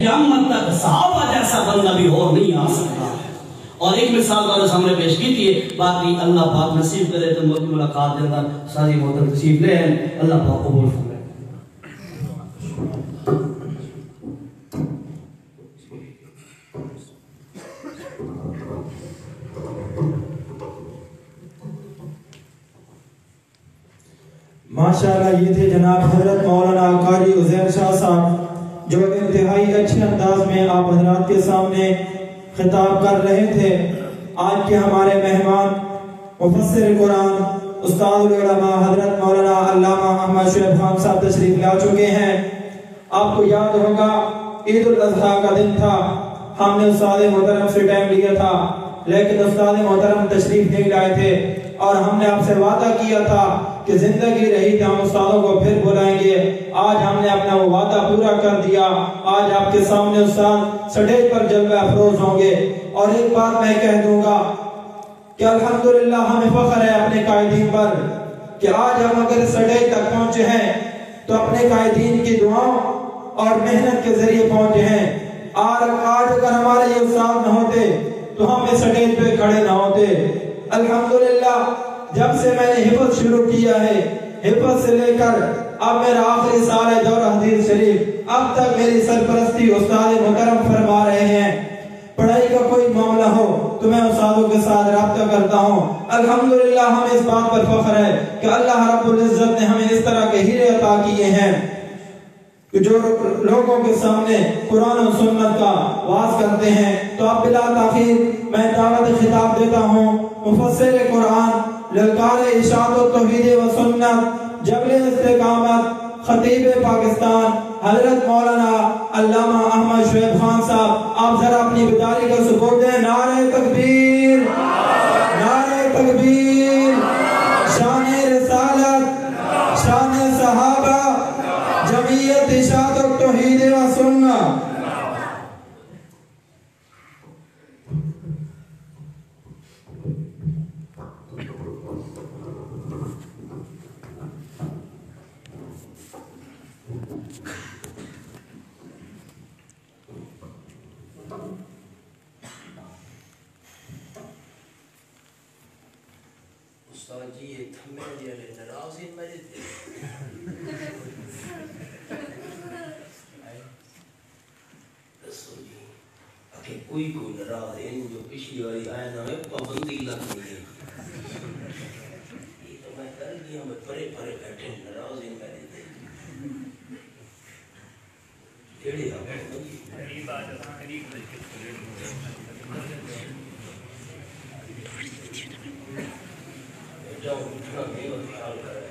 قیامت تک صحابہ جیسا بندہ بھی اور نہیں آ سکتا. اور ایک مثال تمہارے سامنے پیش کی تھی. باقی اللہ پاک نصیب کرے تو ملاقات کے اندر ساری محترم تشریف لے ہیں. اللہ پاک قبول فرمائے. ماشاءاللہ یہ تھے جناب حضرت مولانا قاری عزیر شاہ صاحب جو انتہائی اچھے انداز میں آپ حضرات کے سامنے خطاب کر رہے تھے. آج کے ہمارے مہمان مفسر قرآن استاد العلماء حضرت مولانا علامہ احمد شعیب خان صاحب تشریف لا چکے ہیں. آپ کو یاد ہوگا عید الاضحیٰ کا دن تھا. ہم نے استاد محترم سے ٹائم لیا تھا لیکن استاد محترم تشریف نہیں لائے تھے اور ہم نے آپ سے وعدہ کیا تھا کہ زندگی رہی تو ہم استادوں کو پھر بلائیں گے. آج ہم نے اپنا وہ وعدہ پورا کر دیا. آج آپ کے سامنے استاد سٹیج پر جلوہ افروز ہوں گے. اور ایک بات میں کہہ دوں گا کہ الحمدللہ ہمیں فخر ہے اپنے قائدین پر کہ آج ہم اگر سٹیج تک پہنچے ہیں تو اپنے قائدین کی دعاؤں اور محنت کے ذریعے پہنچے ہیں. آج اگر ہمارے یہ استاد نہ ہوتے تو ہم اس سٹیج پہ کھڑے نہ ہوتے. الحمدللہ جب سے میں نے حفظ شروع کیا ہے، حفظ سے لے کر اب میرا آخری سال ہے دورہ حدیث شریف، اب تک میری سرپرستی استاد محترم فرما رہے ہیں. پڑھائی کا کوئی معاملہ ہو تو میں استادوں کے ساتھ رابطہ کرتا ہوں. الحمدللہ ہمیں اس بات پر فخر ہے کہ اللہ رب العزت نے ہمیں اس طرح کے ہیرے عطا کیے ہیں کہ جو لوگوں کے سامنے قرآن و سنت کا واعظ کرتے ہیں. تو اب بلا تاخیر میں دعوت خطاب دیتا ہوں مفسر قرآن، للکار ارشاد و توحید و سنت، جبل استقامت، خطیب پاکستان حضرت مولانا علامہ احمد شعیب خان صاحب. آپ ذرا اپنی بیداری کا ثبوت دیں. نعرہ تکبیر، نعرہ تکبیر، شان رسالت، شان صحابہ، جمعیت ارشاد و توحید و سنت. استاد جی یہ تھمے دیا لے نراز ہی میرے تھے رسول جی اکھے کوئی نراز ہے جو پچھلی والی آیا نہ ہے پابندی لگ گئی ہے. یہ تو میں کر دیا میں پرے پرے بیٹھے نراز ہی میرے تھے. کیڑے آپ قریب آ جاتا قریب جاؤ اٹھنا نہیں اور خیال کریں.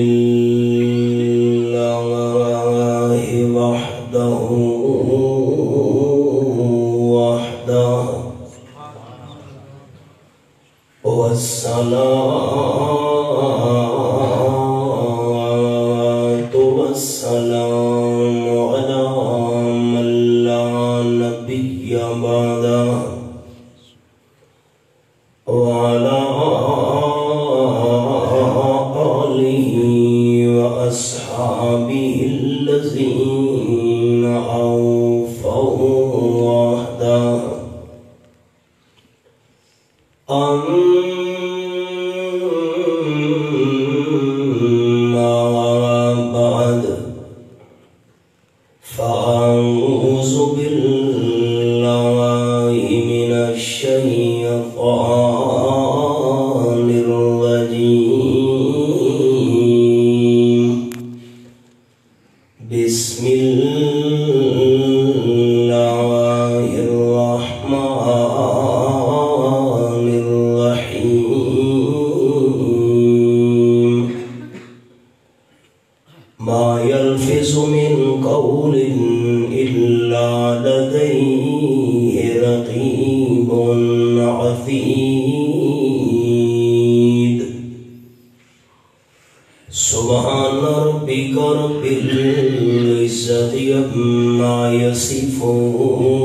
الحمدللہ وحدہ والصلاة والسلام علی من لا نبی بعدہ وعلى أصحابه الذين أوفوا وحده. أما بعد فأعوذ بالله من الشيطان الرجيم. بسم الله الرحمن الرحيم ما يلفظ من قول إلا لديه رقيب عتيد سبحان ربك رب العزة عما يصفون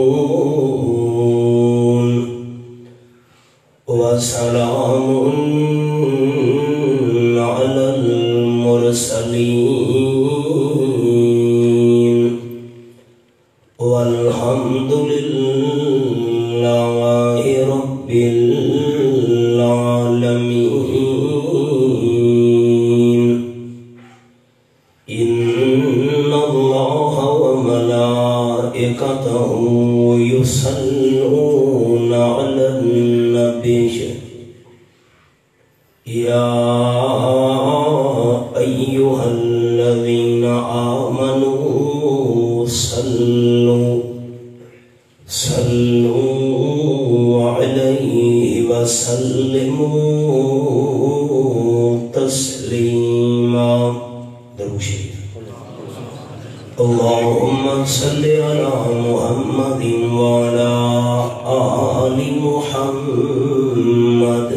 وسلام على المرسلين والحمد لله رب العالمين إن الله وملائكته يصلون على النبي يا أيها الذين آمنوا صلوا عليه وسلموا تسليما. درود شریف. اللهم صل على محمد وعلى آل محمد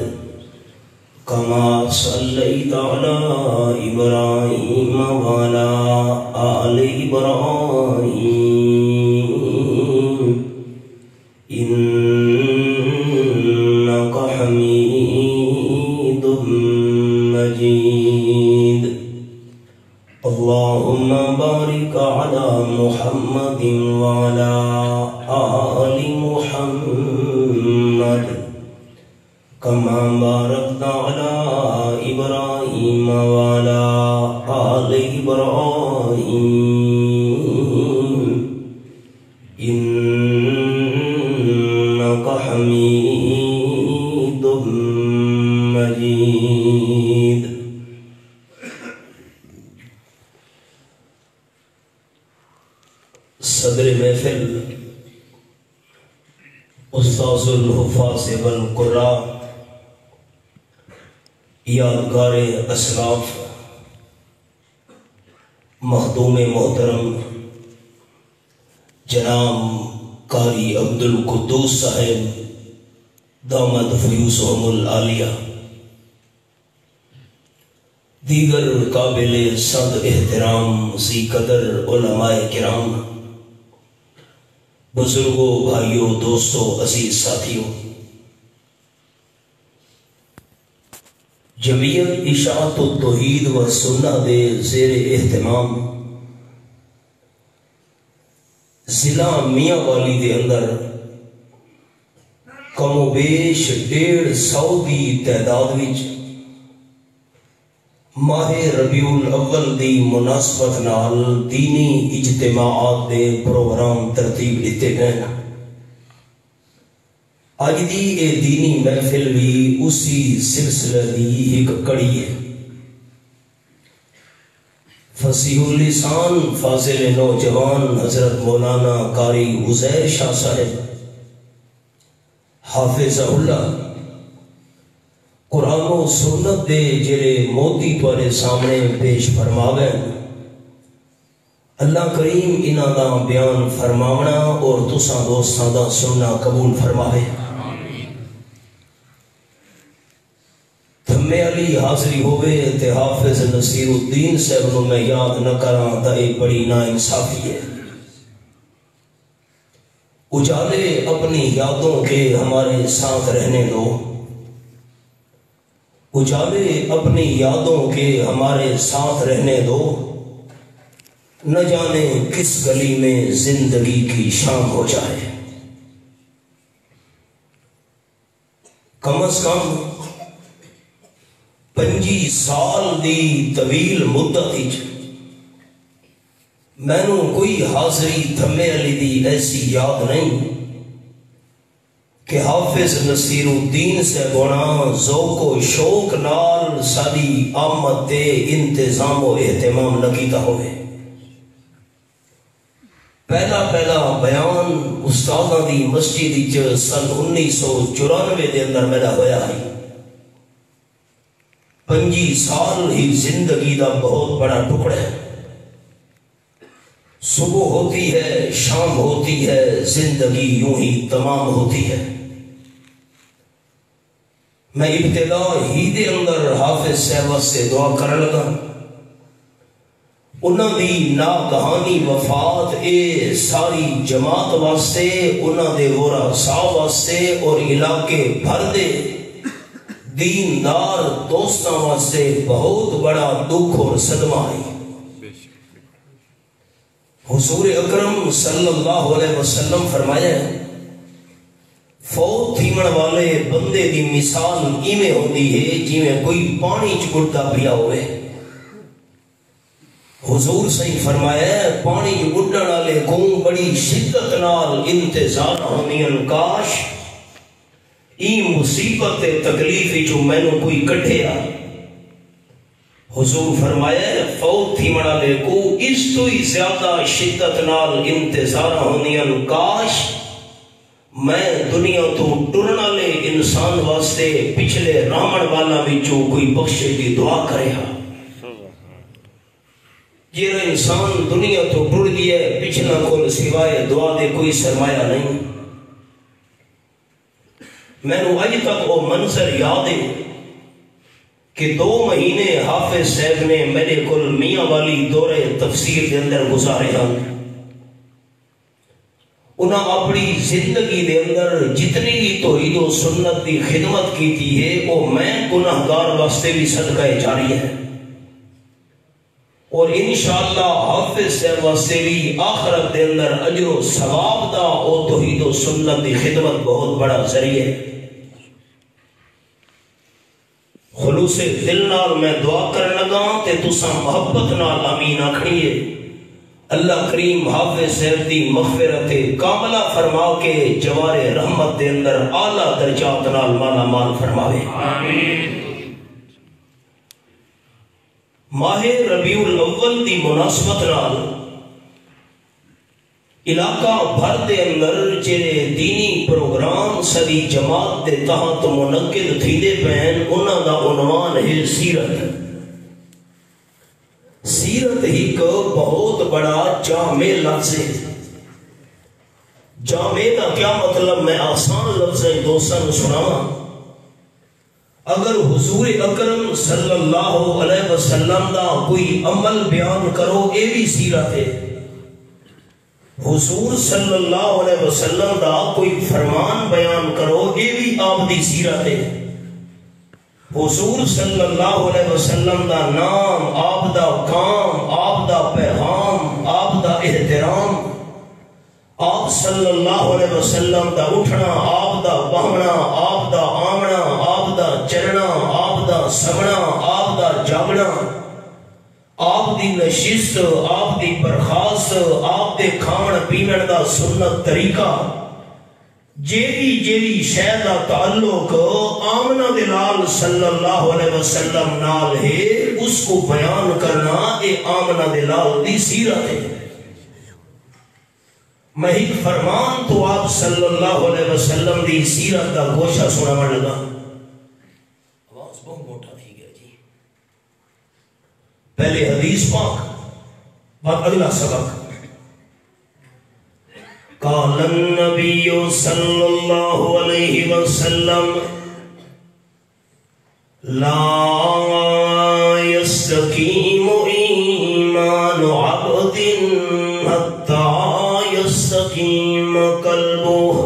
كما صليت على إبراهيم وعلى آل إبراهيم إنك حميد مجيد. اللهم بارك على محمد وعلى آل محمد كما باركت على إبراهيم وعلى آل إبراهيم إنك حميد مجيد. صدر محفل استاذ الحفاظ والقراء یادگار اسلاف مخدوم محترم جناب قاری عبدالقدوس صاحب دامت فیوسہم العالیہ، دیگر قابل صد احترام ذی قدر علماء کرام، بزرگوں، بھائیوں، دوستوں، عزیز ساتھیوں، جمعیت اشاعت التوحید و سنہ دے زیر اہتمام ضلع میاں والی دے اندر کم و بیش 150 دی تعداد وچ ماہ ربیع الاول دی مناسبت نال دینی اجتماعات دے پروگرام ترتیب دیتے گئے ہیں۔ اج دی اے دینی محفل بھی اسی سلسلہ دی ایک کڑی ہے۔ فصیح اللسان فاضل نوجوان حضرت مولانا قاری عزیر شاہ صاحب حافظہ اللہ قرآن و سنت دے جڑے موتی تواڈے سامنے پیش فرماوے، اللہ کریم انہاں دا بیان فرماونا اور تساں دوستاں دا سننا قبول فرماوے۔ تھمے علی حاضری ہوئے تے حافظ نصیر الدین صاحب نو میں یاد نہ کراں تے ایک بڑی نا انصافی ہے۔ اجالے اپنی یادوں کے ہمارے ساتھ رہنے دو، اجالے اپنی یادوں کے ہمارے ساتھ رہنے دو، نہ جانے کس گلی میں زندگی کی شام ہو جائے۔ کم از کم 25 سال دی طویل مدت مینوں کوئی حاضری تھمے علی دی ایسی یاد نہیں کہ حافظ نصیر الدین سے بونا ذوق و شوق نال ساری آمد تے انتظام و اہتمام نہ کیتا ہوئے۔ پہلا بیان استاداں دی مسجد وچ سن 1994 دے اندر میرا ہویا ہے 25 سال ہی زندگی دا بہت بڑا ٹکڑا ہے. صبح ہوتی ہے شام ہوتی ہے زندگی یوں ہی تمام ہوتی ہے. میں ابتدا ہی دے اندر حافظ صاحب سے دعا کرنے لگا. انہوں دی ناگہانی وفات اے ساری جماعت واسطے انہوں دے ورا صاحب واسطے اور علاقے بھر دے دیندار دوستاں واسطے بہت بڑا دکھ اور صدمہ ہے. حضور اکرم صلی اللہ علیہ وسلم فرمایا فوت تھیمن والے بندے دی مثال ایویں ہوندی ہے جویں کوئی پانی چ گڑتا پیا ہوئے. حضور صحیح فرمایا پانی چ گڑن والے کو بڑی شدت نال انتظار ہوندیاں کاش ای مصیبت تکلیف جو مینوں کوئی کٹھیا. حضور فرمایا فوت تھیمن والے کو اس تو ہی زیادہ شدت نال انتظار ہوندیاں کاش میں دنیا تو ٹرن والے انسان واسطے پچھلے رامن والا وچوں کوئی بخشے دی دعا کرے ہاں. جیڑا انسان دنیا تو ٹر گیا ہے پچھلا کول سوائے دعا دے کوئی سرمایہ نہیں. میں نو اج تک وہ منظر یاد ہے کہ 2 مہینے حافظ صاحب نے میرے کول میاں والی دورے تفسیر دے اندر گزارے ہیں. انہاں اپنی زندگی دے اندر جتنی بھی توحید و سنت کی خدمت کیتی ہے وہ میں گناہگار واسطے بھی صدقہ جاری ہے اور انشاءاللہ حافظ صاحب واسطے بھی آخرت دے اندر اجر و ثواب دا او توحید و سنت کی خدمت بہت بڑا ذریعہ ہے. خلوص دل نال میں دعا کرنے لگا تے تساں محبت نال آمین آکھنیے. اللہ کریم حافظ صاحب دی مغفرت کاملہ فرما کے جوار رحمت دے اندر اعلیٰ درجات نال مالا مال فرماوے آمین. ماہ ربیع الاول دی مناسبت نال علاقہ بھر دے اندر جڑے دینی پروگرام ساری جماعت دے تحت منعقد تھیندے پین انہاں دا عنوان ہے سیرت. سیرت ہی کو بہت بڑا جامع لفظ ہے. جامع کا کیا مطلب میں آسان لفظ ہے دوستان سناواں. اگر حضور اکرم صلی اللہ علیہ وسلم دا کوئی عمل بیان کرو اے بھی سیرت ہے. حضور صلی اللہ علیہ وسلم دا کوئی فرمان بیان کرو اے بھی آپ دی سیرت ہے. حضور صلی اللہ علیہ وسلم دا نام آپ دا کام آپ دا پیغام آپ دا احترام آپ صلی اللہ علیہ وسلم دا اٹھنا آپ دا بہنا آپ دا آمنا آپ دا چلنا آپ دا سمنا آپ دا جاگنا آپ دی نشست آپ دی برخاست آپ دے کھان پینن دا سنت طریقہ جیڑی شے دا تعلق آمنہ دلال صلی اللہ علیہ وسلم نال ہے اس کو بیان کرنا اے آمنہ دلال دی سیرت ہے. میں ایک فرمان تو آپ صلی اللہ علیہ وسلم دی سیرت دا گوشہ سنا لگا. آواز بہت موٹا تھی گیا جی. پہلے حدیث پاک بعد اگلا سبق. قال النبی صلی اللہ علیہ وسلم لا يستقیم ایمان عبد حتی يستقیم قلبه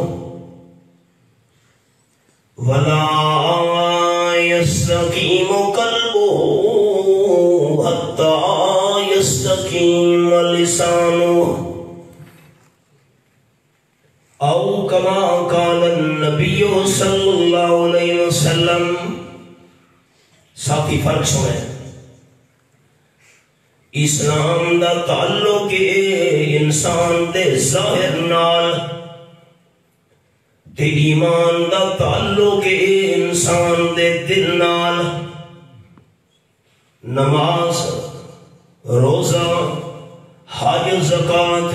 ولا يستقیم قلبه حتی يستقیم لسانه او کما قال النبی صلی اللہ علیہ وسلم. ساتھی فرق سمیں اسلام دا تعلق انسان دے ظاہر نال تے ایمان دا تعلق انسان دے دل نال. نماز روزہ حج زکات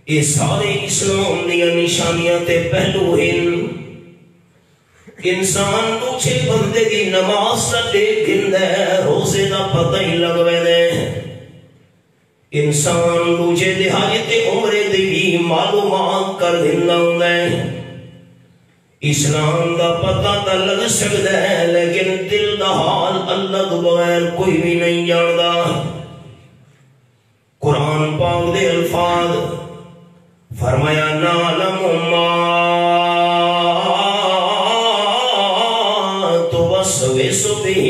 یہ سارے اسلام دیا نشانیاں تے پہلو ہیں. انسان دوچے بندے دی نماز تا دیکھ گندے روزے دا پتہ ہی لگوے دے. انسان دوچے دہایت عمرے دی بھی معلومات کر دھندا ہوندے. اسلام دا پتہ تا لگ سکتا ہے لیکن دل دا حال اللہ تو بغیر کوئی بھی نہیں جاندا. قرآن پاک دے الفاظ فرمایا نعلم ما توسوس به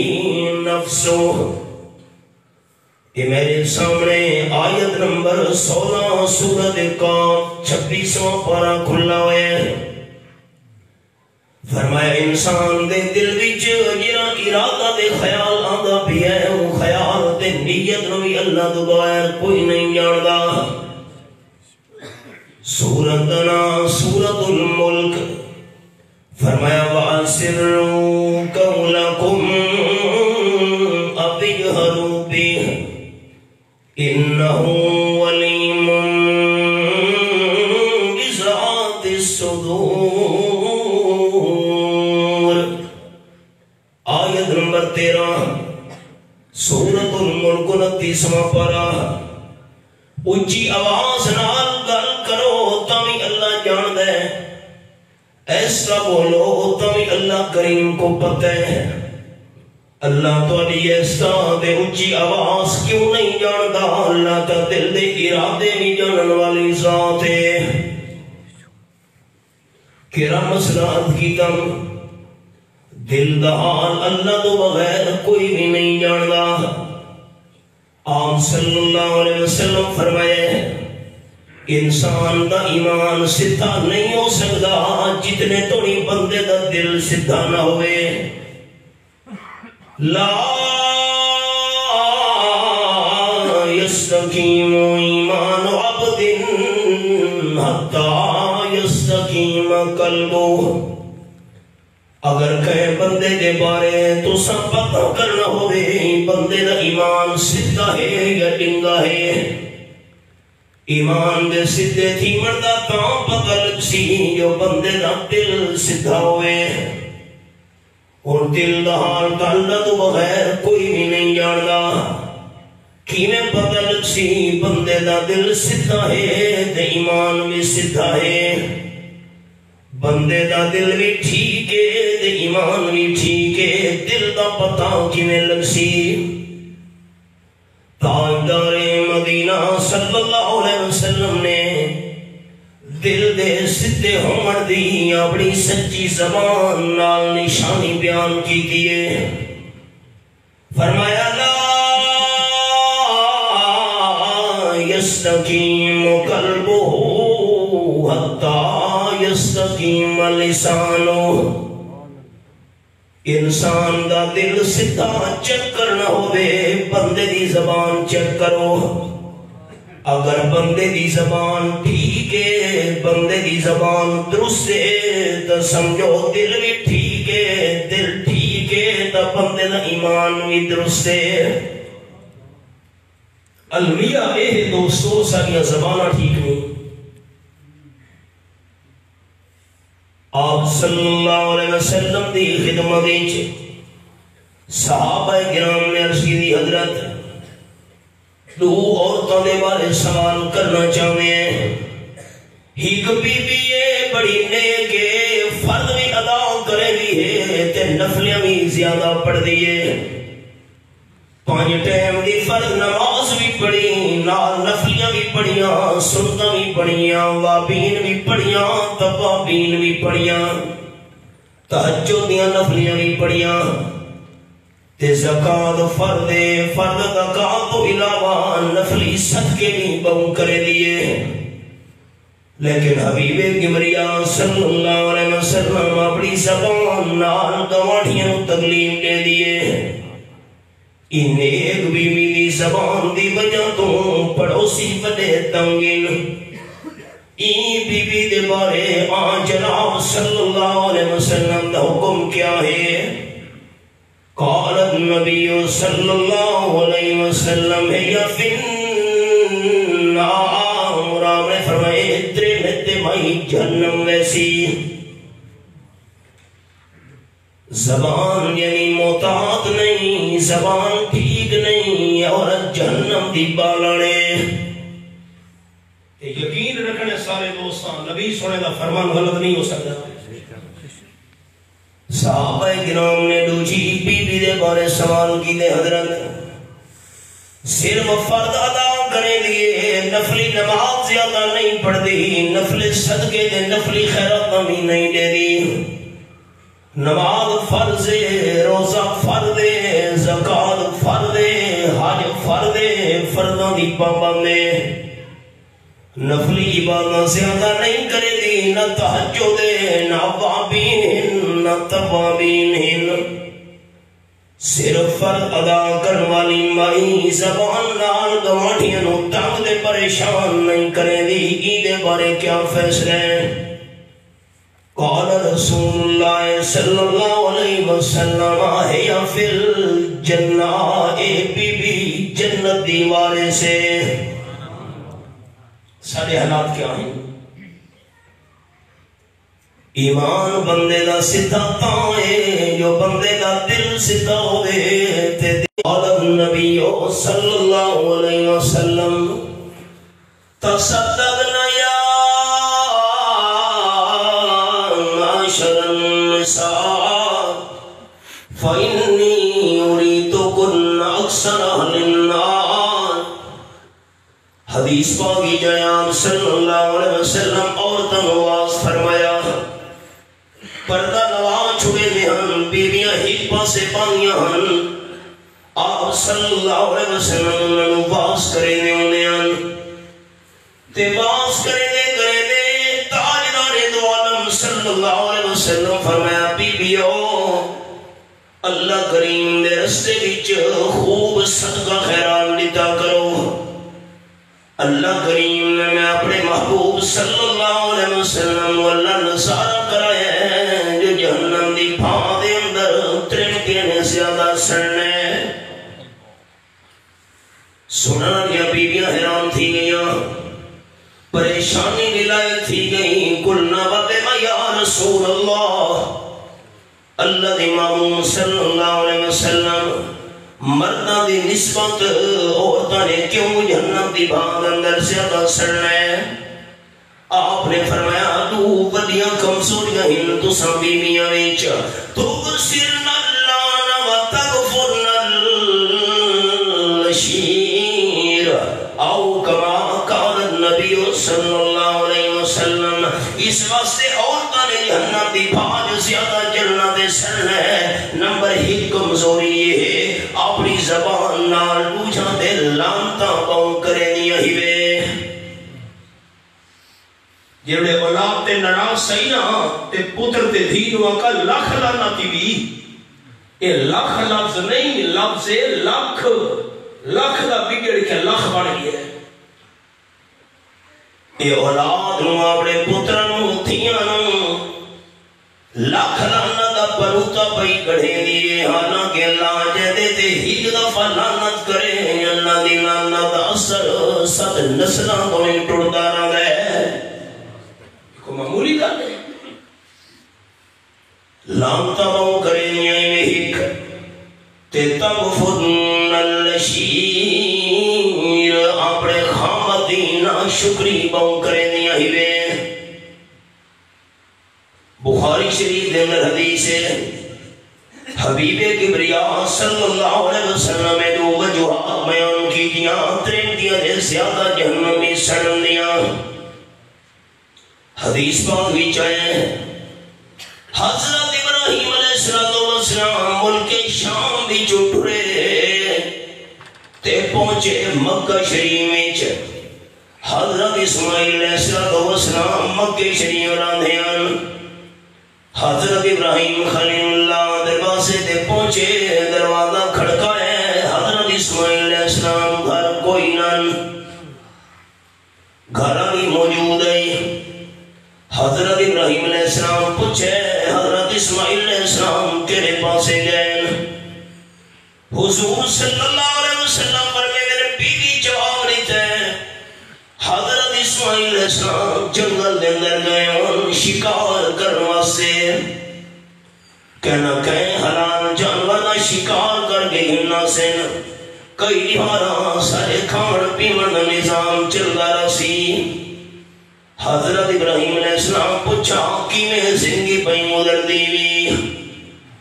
نفسه. یہ میرے سامنے آیت نمبر 16 سورۃ قاف 26واں پارہ کھلا ہوا ہے. فرمایا انسان دے دل وچ جڑا ارادہ دے خیال آندا پیا ہے وہ خیال تے نیت نو بھی اللہ تو بغیر کوئی نہیں جاندا. سورۃ الملک فرمایا وَأَسِرُّوا قَوْلَكُمْ أَوْ اجْهَرُوا بِهِ إِنَّهُ عَلِيمٌ بِذَاتِ الصُّدُورِ. آیت نمبر 13 سورۃ الملک 29واں پارہ. اونچی آواز نال گل کرو تاوی اللہ جاندا ہے، ایسا بولو تاوی اللہ کریم کو پتہ ہے. اللہ تواڈی ایسا دے اونچی آواز کیوں نہیں جاندا؟ اللہ تا دل دے ارادے بھی جانن والی ذات ہے. کیڑا مسئلہ کیتا دل دا حال اللہ تو بغیر کوئی بھی نہیں جاندا. آپ صلی اللہ علیہ وسلم فرمائے انسان دا ایمان سدھا نہیں ہو سکتا جتنے توڑی بندے دا دل سدھا نہ ہوئے. لا یستقیم ایمان عبد حتی یستقیم قلبہ. اگر کہیں بندے دے بارے تو سب پتہ کرنا ہوئے بندے دا ایمان سدھا ہے یا ڈنگا ہے. ایمان دے سدھے تھی مردہ کام پتہ لگ سی جو بندے دا دل سدھا ہوئے. اور دل دا حال اللہ تو بغیر کوئی بھی نہیں جاندا. کیویں پتہ لگ سی بندے دا دل سدھا ہے تے ایمان بھی سدھا ہے. بندے دا دل بھی ٹھیک ہے تے ایمان بھی ٹھیک ہے. دل دا پتہ کیویں لگ سی؟ تاجدار مدینہ صلی اللہ علیہ وسلم نے دل دے سدھے ہون دی اپنی سچی زبان نال نشانی بیان کی دیے. فرمایا لا یستقیم قلبہ حتی یستقیم لسانہ. انسان دا دل سدھا چیک کرنا ہوئے بندے دی زبان چیک کرو. اگر بندے دی زبان ٹھیک ہے بندے دی زبان درست ہے تو سمجھو دل بھی ٹھیک ہے. دل ٹھیک ہے تو بندے دا ایمان بھی درست ہے. المیہ اے دوستو ساریاں زبانہ ٹھیک نہیں. آپ صلی اللہ علیہ وسلم دی خدمت وچ صحابہ کرام نے عرض کی حضرت دو عورتوں دے بارے سوال کرنا چاہتے ہیں. ایک بی بی ہے بڑی نیک ہے فرض بھی ادا کرے بھی ہے تے نفلیاں بھی زیادہ پڑھ دی ہے. 5 ٹائم دی فرض نماز بھی پڑھی نال نفلیاں بھی پڑھیاں سنتاں بھی پڑھیاں وابین بھی پڑھیاں توابین بھی پڑھیاں تہجد دیاں نفلیاں بھی پڑھیاں تے زکات فرض زکات تو علاوہ نفلی صدقے بھی بہو کرے دیے. لیکن حبیب گمریا صلی اللہ علیہ وسلم اپنی زبان نال گواڑیاں تکلیف دے دیے. ان ایک بیوی دی زبان دی وجہ تو پڑوسی بڑے تنگین. این بیوی دے بارے آن جناب صلی اللہ علیہ وسلم دا حکم کیا ہے؟ قال النبی صلی اللہ علیہ وسلم یا فی النار. نے فرمائے بھائی جہنم ویسی زبان یعنی محتاط نہیں، زبان ٹھیک نہیں، عورت جہنم دی بالڑے۔ یقین رکھنے سارے دوستان نبی سنے دا فرمان غلط نہیں ہو سکتا۔ صحابہ کرام نے دوجی بی بی دے بارے سوال کی دے حضرت صرف فرد ادا کرے دیئے، نفلی نماز زیادہ نہیں پڑھ دی، نفلی صدقے دے نفلی خیرات نمی نہیں دے دی، نماز فرض ہے، روزہ فرض ہے، زکات فرض ہے، حج فرض ہے، فرضوں دی پابند ہے، نفلی عبادت زیادہ نہیں کرے دی، نہ تہجد ہے، نہ اوابین نہ توابین، صرف فرض ادا کرنے والی مائی زبان نال گواٹھیاں نو تنگ دے پریشان نہیں کرے دی۔ عید بارے کیا فیصلہ ہے؟ قال رسول اللہ صلی اللہ علیہ وسلم یا فی الجنہ، اے بی بی جنت دیوارے سے۔ سارے حالات کیا ہیں؟ ایمان بندے دا ستا تائے جو بندے دا دل ستا ہوئے تے قال النبی صلی اللہ علیہ وسلم تصدقنا یا معاشر النساء فإنی أريدكن أكثر أهل النار۔ حدیث پاکی جناب صلی اللہ علیہ وسلم عورتوں نواز فرمایا، پردہ نواز چھوڑے دے ہن، بیویاں ہی پاسے پانیاں ہن، آپ صلی اللہ علیہ وسلم نواز کرے دے انہیں تے باز کرے دے تاجدار دو عالم صلی اللہ علیہ وسلم فرمایا، بیویوں اللہ کریم دے رستے وچ خوب صدقہ خیرات دیتا کرو۔ اللہ کریم نے میں اپنے محبوب صلی اللہ علیہ وسلم واللہ نظارہ کرایا ہے جو جہنم دی پھاں دے اندر ترنکے نے زیادہ سڑنے۔ سننا کیا بیویاں حیران تھی گئیاں، پریشانی ملائی تھی گئی، قلنا بما یا رسول اللہ، اللہ دی معمول صلی اللہ علیہ وسلم مردہ دی نسبت عورتہ نے کیوں جہنم دی بھاگ اندر زیادہ سڑنا ہے؟ آپ نے فرمایا دو ودیاں کمزوریاں ہن تو سنبی میاں ویچ تغسرن اللان و تغفرن الشیر او کما قال النبی صلی اللہ علیہ وسلم۔ اس واسطے عورتہ نے جہنم دی بھاگ زیادہ جلنا دے سڑنا ہے۔ نمبر ایک کمزوری یہ ہے اپنی زبان نال دوجھا دے لانتا پاؤں کرے دیا ہی وے۔ جیڑے اولاد تے نراز سینا تے پتر تے دھینوا کا لکھ لانا تی بھی، یہ لکھ لفظ نہیں، لفظ لکھ، لکھ دا بگڑ کے لکھ بڑھ گیا ہے۔ یہ اولاد نو اپنے پتر نو دھیاں نو لکھ لانا دا پروتا پئی کڑھے دیئے، حالانکہ اللہ جدے تے ہی دفعہ لانت کرے، اللہ دی لانت اثر ست نسلہ تو نہیں ٹوڑتا رہ گئے۔ کو معمولی کر دے لانتا باؤں کرے نیائی میں ہک تے تغفرن الشیر، اپنے خامدینہ شکری باؤں کرے نیائی میں۔ بخاری شریف دے اندر حدیث ہے، حبیب کبریاء صلی اللہ علیہ وسلم میں دو وجوہات بیان کی دیاں، ترین دیا دے زیادہ جہنمی سڑن دیاں۔ حدیث پاک بھی چاہے حضرت ابراہیم علیہ السلام ملک شام بھی چٹرے تے پہنچے مکہ شریف میں، حضرت اسماعیل علیہ السلام مکہ شریف راندھیان، حضرت ابراہیم خلیل اللہ دروازے تے پہنچے، دروازہ کھڑکا ہے، حضرت اسماعیل علیہ السلام گھر کوئی نن، گھر بھی موجود ہے۔ حضرت ابراہیم علیہ السلام پوچھے حضرت اسماعیل علیہ السلام تیرے پاسے گئے؟ حضور صلی اللہ علیہ وسلم پر میرے بیوی جواب دیتے ہیں، حضرت اسماعیل علیہ السلام جنگل دے اندر گئے شکار کرنے واسطے کہنا کہیں حلال جانور کا شکار کر کے گھننا سن کئی لہارا سارے کھان پیمن کا نظام چل رہا سی حضرت ابراہیم علیہ السلام پوچھا کی میں زندگی پہ گزر دیوی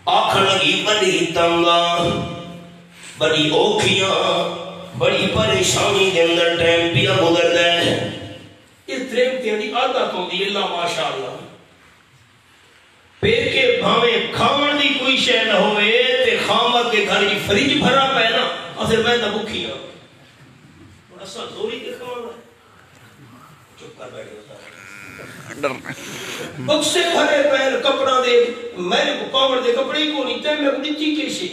آنکھ لگی بڑی تنگا بڑی اوکھیاں بڑی پریشانی کے اندر ٹائم پیا گزر دے اس ٹائم تے دی عادت ہوندی اللہ ماشاءاللہ پیر کے بھاویں کھاون دی کوئی شے نہ ہوئے تے خامت کے گھر کی فریج بھرا پے نا اصل میں تے بھوکی ہاں اسا زوری کے کھانا چپ کر بیٹھے بکسے بھرے پیر کپڑا دے میرے کو پاور دے کپڑے کو نہیں تے میں نیچی کیشے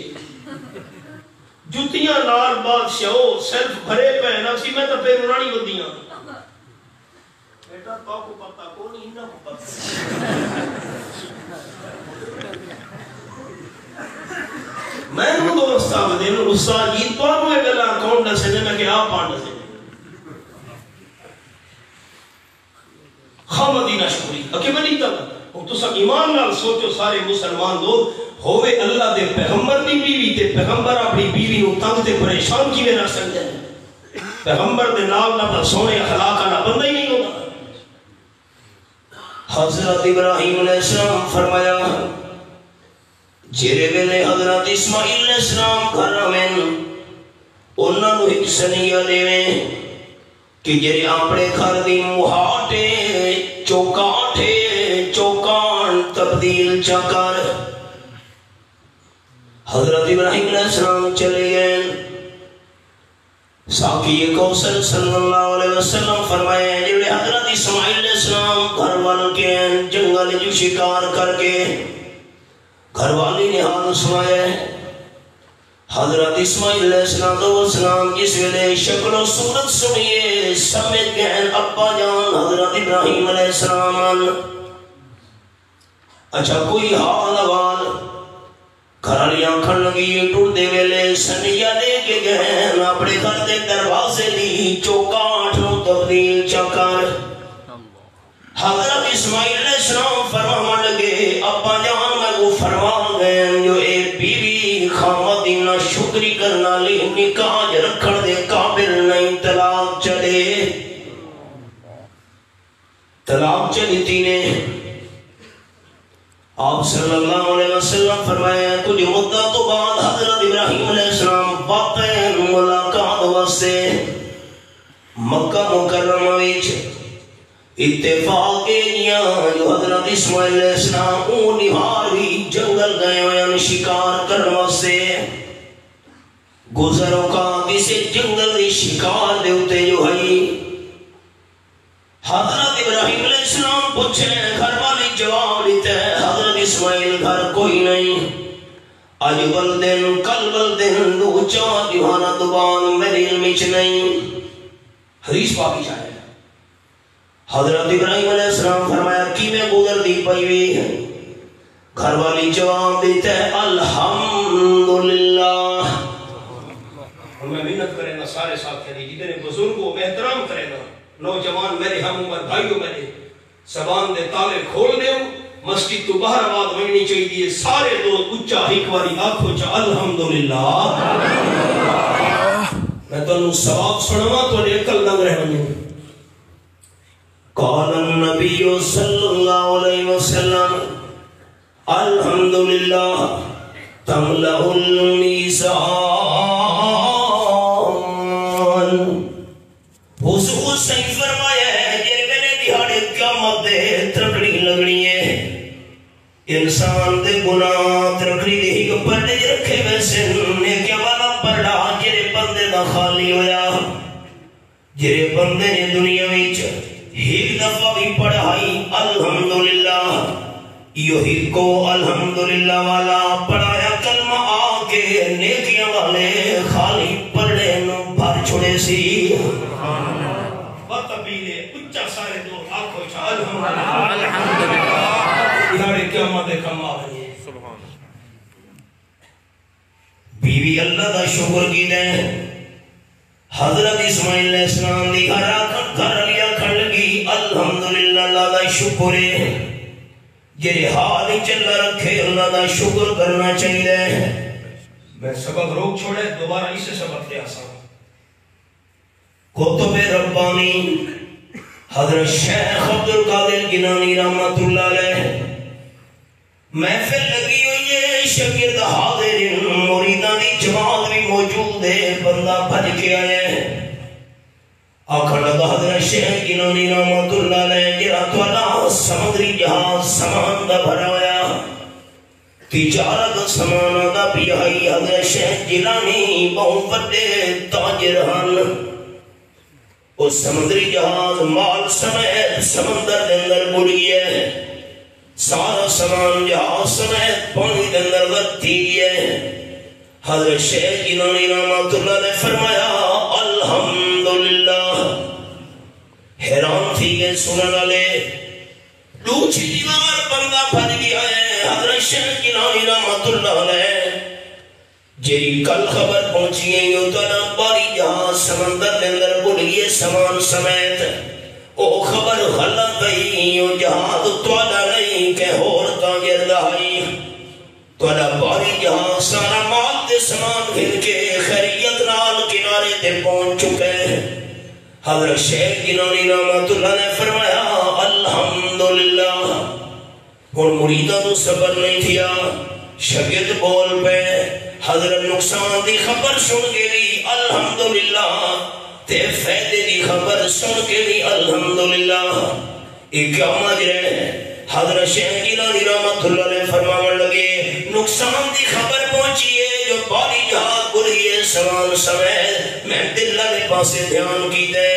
جوتیاں نال بادشاہو سیلف بھرے پے نا سی میں تے پیر رانی بندیاں بیٹا تو کو پتہ کو نہیں نہ پتہ میں نے تو استاد دے نو استاد جی تو میں گلا کون دسے نے میں کہ آپ پانڈ سے خامدی نہ شکری اکی میں نہیں تک تو سا ایمان نال سوچو سارے مسلمان لوگ ہوئے اللہ دے پیغمبر دی بیوی تے پیغمبر اپنی بیوی نو تنگ تے پریشان کی میں رکھ سکتے ہیں پیغمبر دے نال نہ سونے اخلاق نہ بندہ ہی نہیں ہوتا حضرت ابراہیم علیہ السلام فرمایا جیرے ویلے حضرت اسماعیل علیہ السلام گھر میں انہاں نو ایک سنیہ دیویں کہ جیرے اپنے گھر دی مہاٹے چوکان تبدیل چکر حضرت ابراہیم علیہ السلام چلے گئے ساقی کوثر صلی اللہ علیہ وسلم فرمائے جیڑے حضرت اسماعیل علیہ السلام گھر والوں کے جنگل جو شکار کر کے گھر والی نے حال سنایا حضرت اسماعیل علیہ السلام جس ویلے شکل و صورت سنیے سمجھ گئے ابا جان حضرت ابراہیم علیہ السلام اچھا کوئی حال احوال گھرالیاں کھڑ لگی ٹوٹ دے ویلے سنیہ دے کے گئے اپنے گھر دے دروازے دی چوکاٹ نو تبدیل چکر حضرت اسماعیل علیہ السلام فرمان لگے ابا جان میں وہ فرمان گئے جو اے بیوی خامدی نہ شکری کرنا لی نکاح رکھن دے قابل نہیں طلاق چلی تینے آپ صلی اللہ علیہ وسلم فرمایا کچھ مدت تو بعد حضرت ابراہیم علیہ السلام واقع ملاقات واسطے مکہ مکرمہ وچ اتفاق گیا جو حضرت اسماعیل علیہ السلام اون نہار بھی جنگل گئے ہوئے شکار کرنے واسطے گزروں کا کسی جنگل دی شکار دے ہوتے جو ہے حضرت ابراہیم علیہ السلام پوچھے گھر والی جواب دیتے حضرت اسماعیل گھر کوئی نہیں آج بلدن کل بلدن دو چار دیوانا دبان میرے علم چ نہیں حدیث پاکی شاید حضرت ابراہیم علیہ السلام فرمایا کی میں گزر دی پئی ہوئی ہے گھر والی جواب دیتے الحمدللہ میں محنت کریں گا سارے ساتھ ہیں جتنے بزرگوں میں احترام کریں گا نوجوان میرے ہم عمر بھائیوں میرے زبان دے تالے کھول دے مسجد تو باہر آواز ملنی چاہیے سارے دوست اچھا ایک واری آنکھوں چا الحمدللہ میں تو انہوں ثواب سنوا تو نے عقل نہ رہنے قال النبی صلی اللہ علیہ وسلم الحمدللہ تملأ المیزان حضور صحیح فرمایا ہے یہ میرے دیہاڑے قیامت دے ترکڑی لگنی ہے انسان دے گناہ ترکڑی دے ہی پردے رکھے ویسے نیکیاں والا پرڑا جرے بندے دا خالی ہویا جرے بندے نے دنیا وچ ایک دفعہ بھی پڑھائی الحمدللہ یہی کو الحمدللہ والا پڑھایا کلمہ آکے نیکیاں والے خالی پڑھے نو بھر چھوڑے سی بطبیلے اچھا سارے دو آنکھوں چھا الحمدللہ یہاں قیامت کم آئے بیوی اللہ دا شکر کی دیں حضرت اسماعیل علیہ السلام دی گھر لیا کھڑ لگی الحمدللہ اللہ دا شکر ہے جڑے حال چل رکھے اللہ دا شکر کرنا چاہیے میں سبق روک چھوڑے دوبارہ اسے سبق لے آسان کتب ربانی حضرت شیخ عبدالقادر گیلانی رحمت اللہ علیہ محفل لگی ہوئی ہے شاگرد حاضر مریداں دی جماعت بھی موجود ہے بندہ بھج کے آئے آخر لگا حضرت شیخ گیلانی رحمت اللہ علیہ جرا توالا سمندری جہاز سامان دا بھرا ہویا تجارت سامان دا پیائی حضرت شیخ گیلانی بہت بڑے تاجر ہن اس سمندری جہاز مال سمیت سمندر دے اندر بڑھ گیا ہے سارا سامان جہاز سمیت پانی دے اندر غرقی ہے حضرت شیخ گیلانی رحمت اللہ نے فرمایا الحمدللہ حیران تھی گئے سنن والے دوسری دیوار بندہ پھٹ گیا ہے حضرت شیخ گیلانی رحمت اللہ نے جی کل خبر پہنچی ہے یوں تو باری جہاں سمندر دے اندر بڑھ گئے سامان سمیت او خبر غلط ہے یوں جہاز توالا نہیں کہ اور تاجر دہائی توالا باری جہاں سارا مال دے سامان گھن کے خیریت نال کنارے تے پہنچ چکے حضرت شیخ گیلانی رحمت اللہ نے فرمایا الحمدللہ ہن مریداں تو صبر نہیں تھیا شاگرد بول پہ حضرت نقصان دی خبر سن کے بھی الحمدللہ تے فائدے دی خبر سن کے بھی الحمدللہ ایک کیا ماجرے حضرت شیخ گیلانی رحمت اللہ نے فرماون لگے نقصان دی خبر پہنچی ہے جو باری جہاز بڑھئے سامان سمیت میں دل نے پاسے دھیان کی دے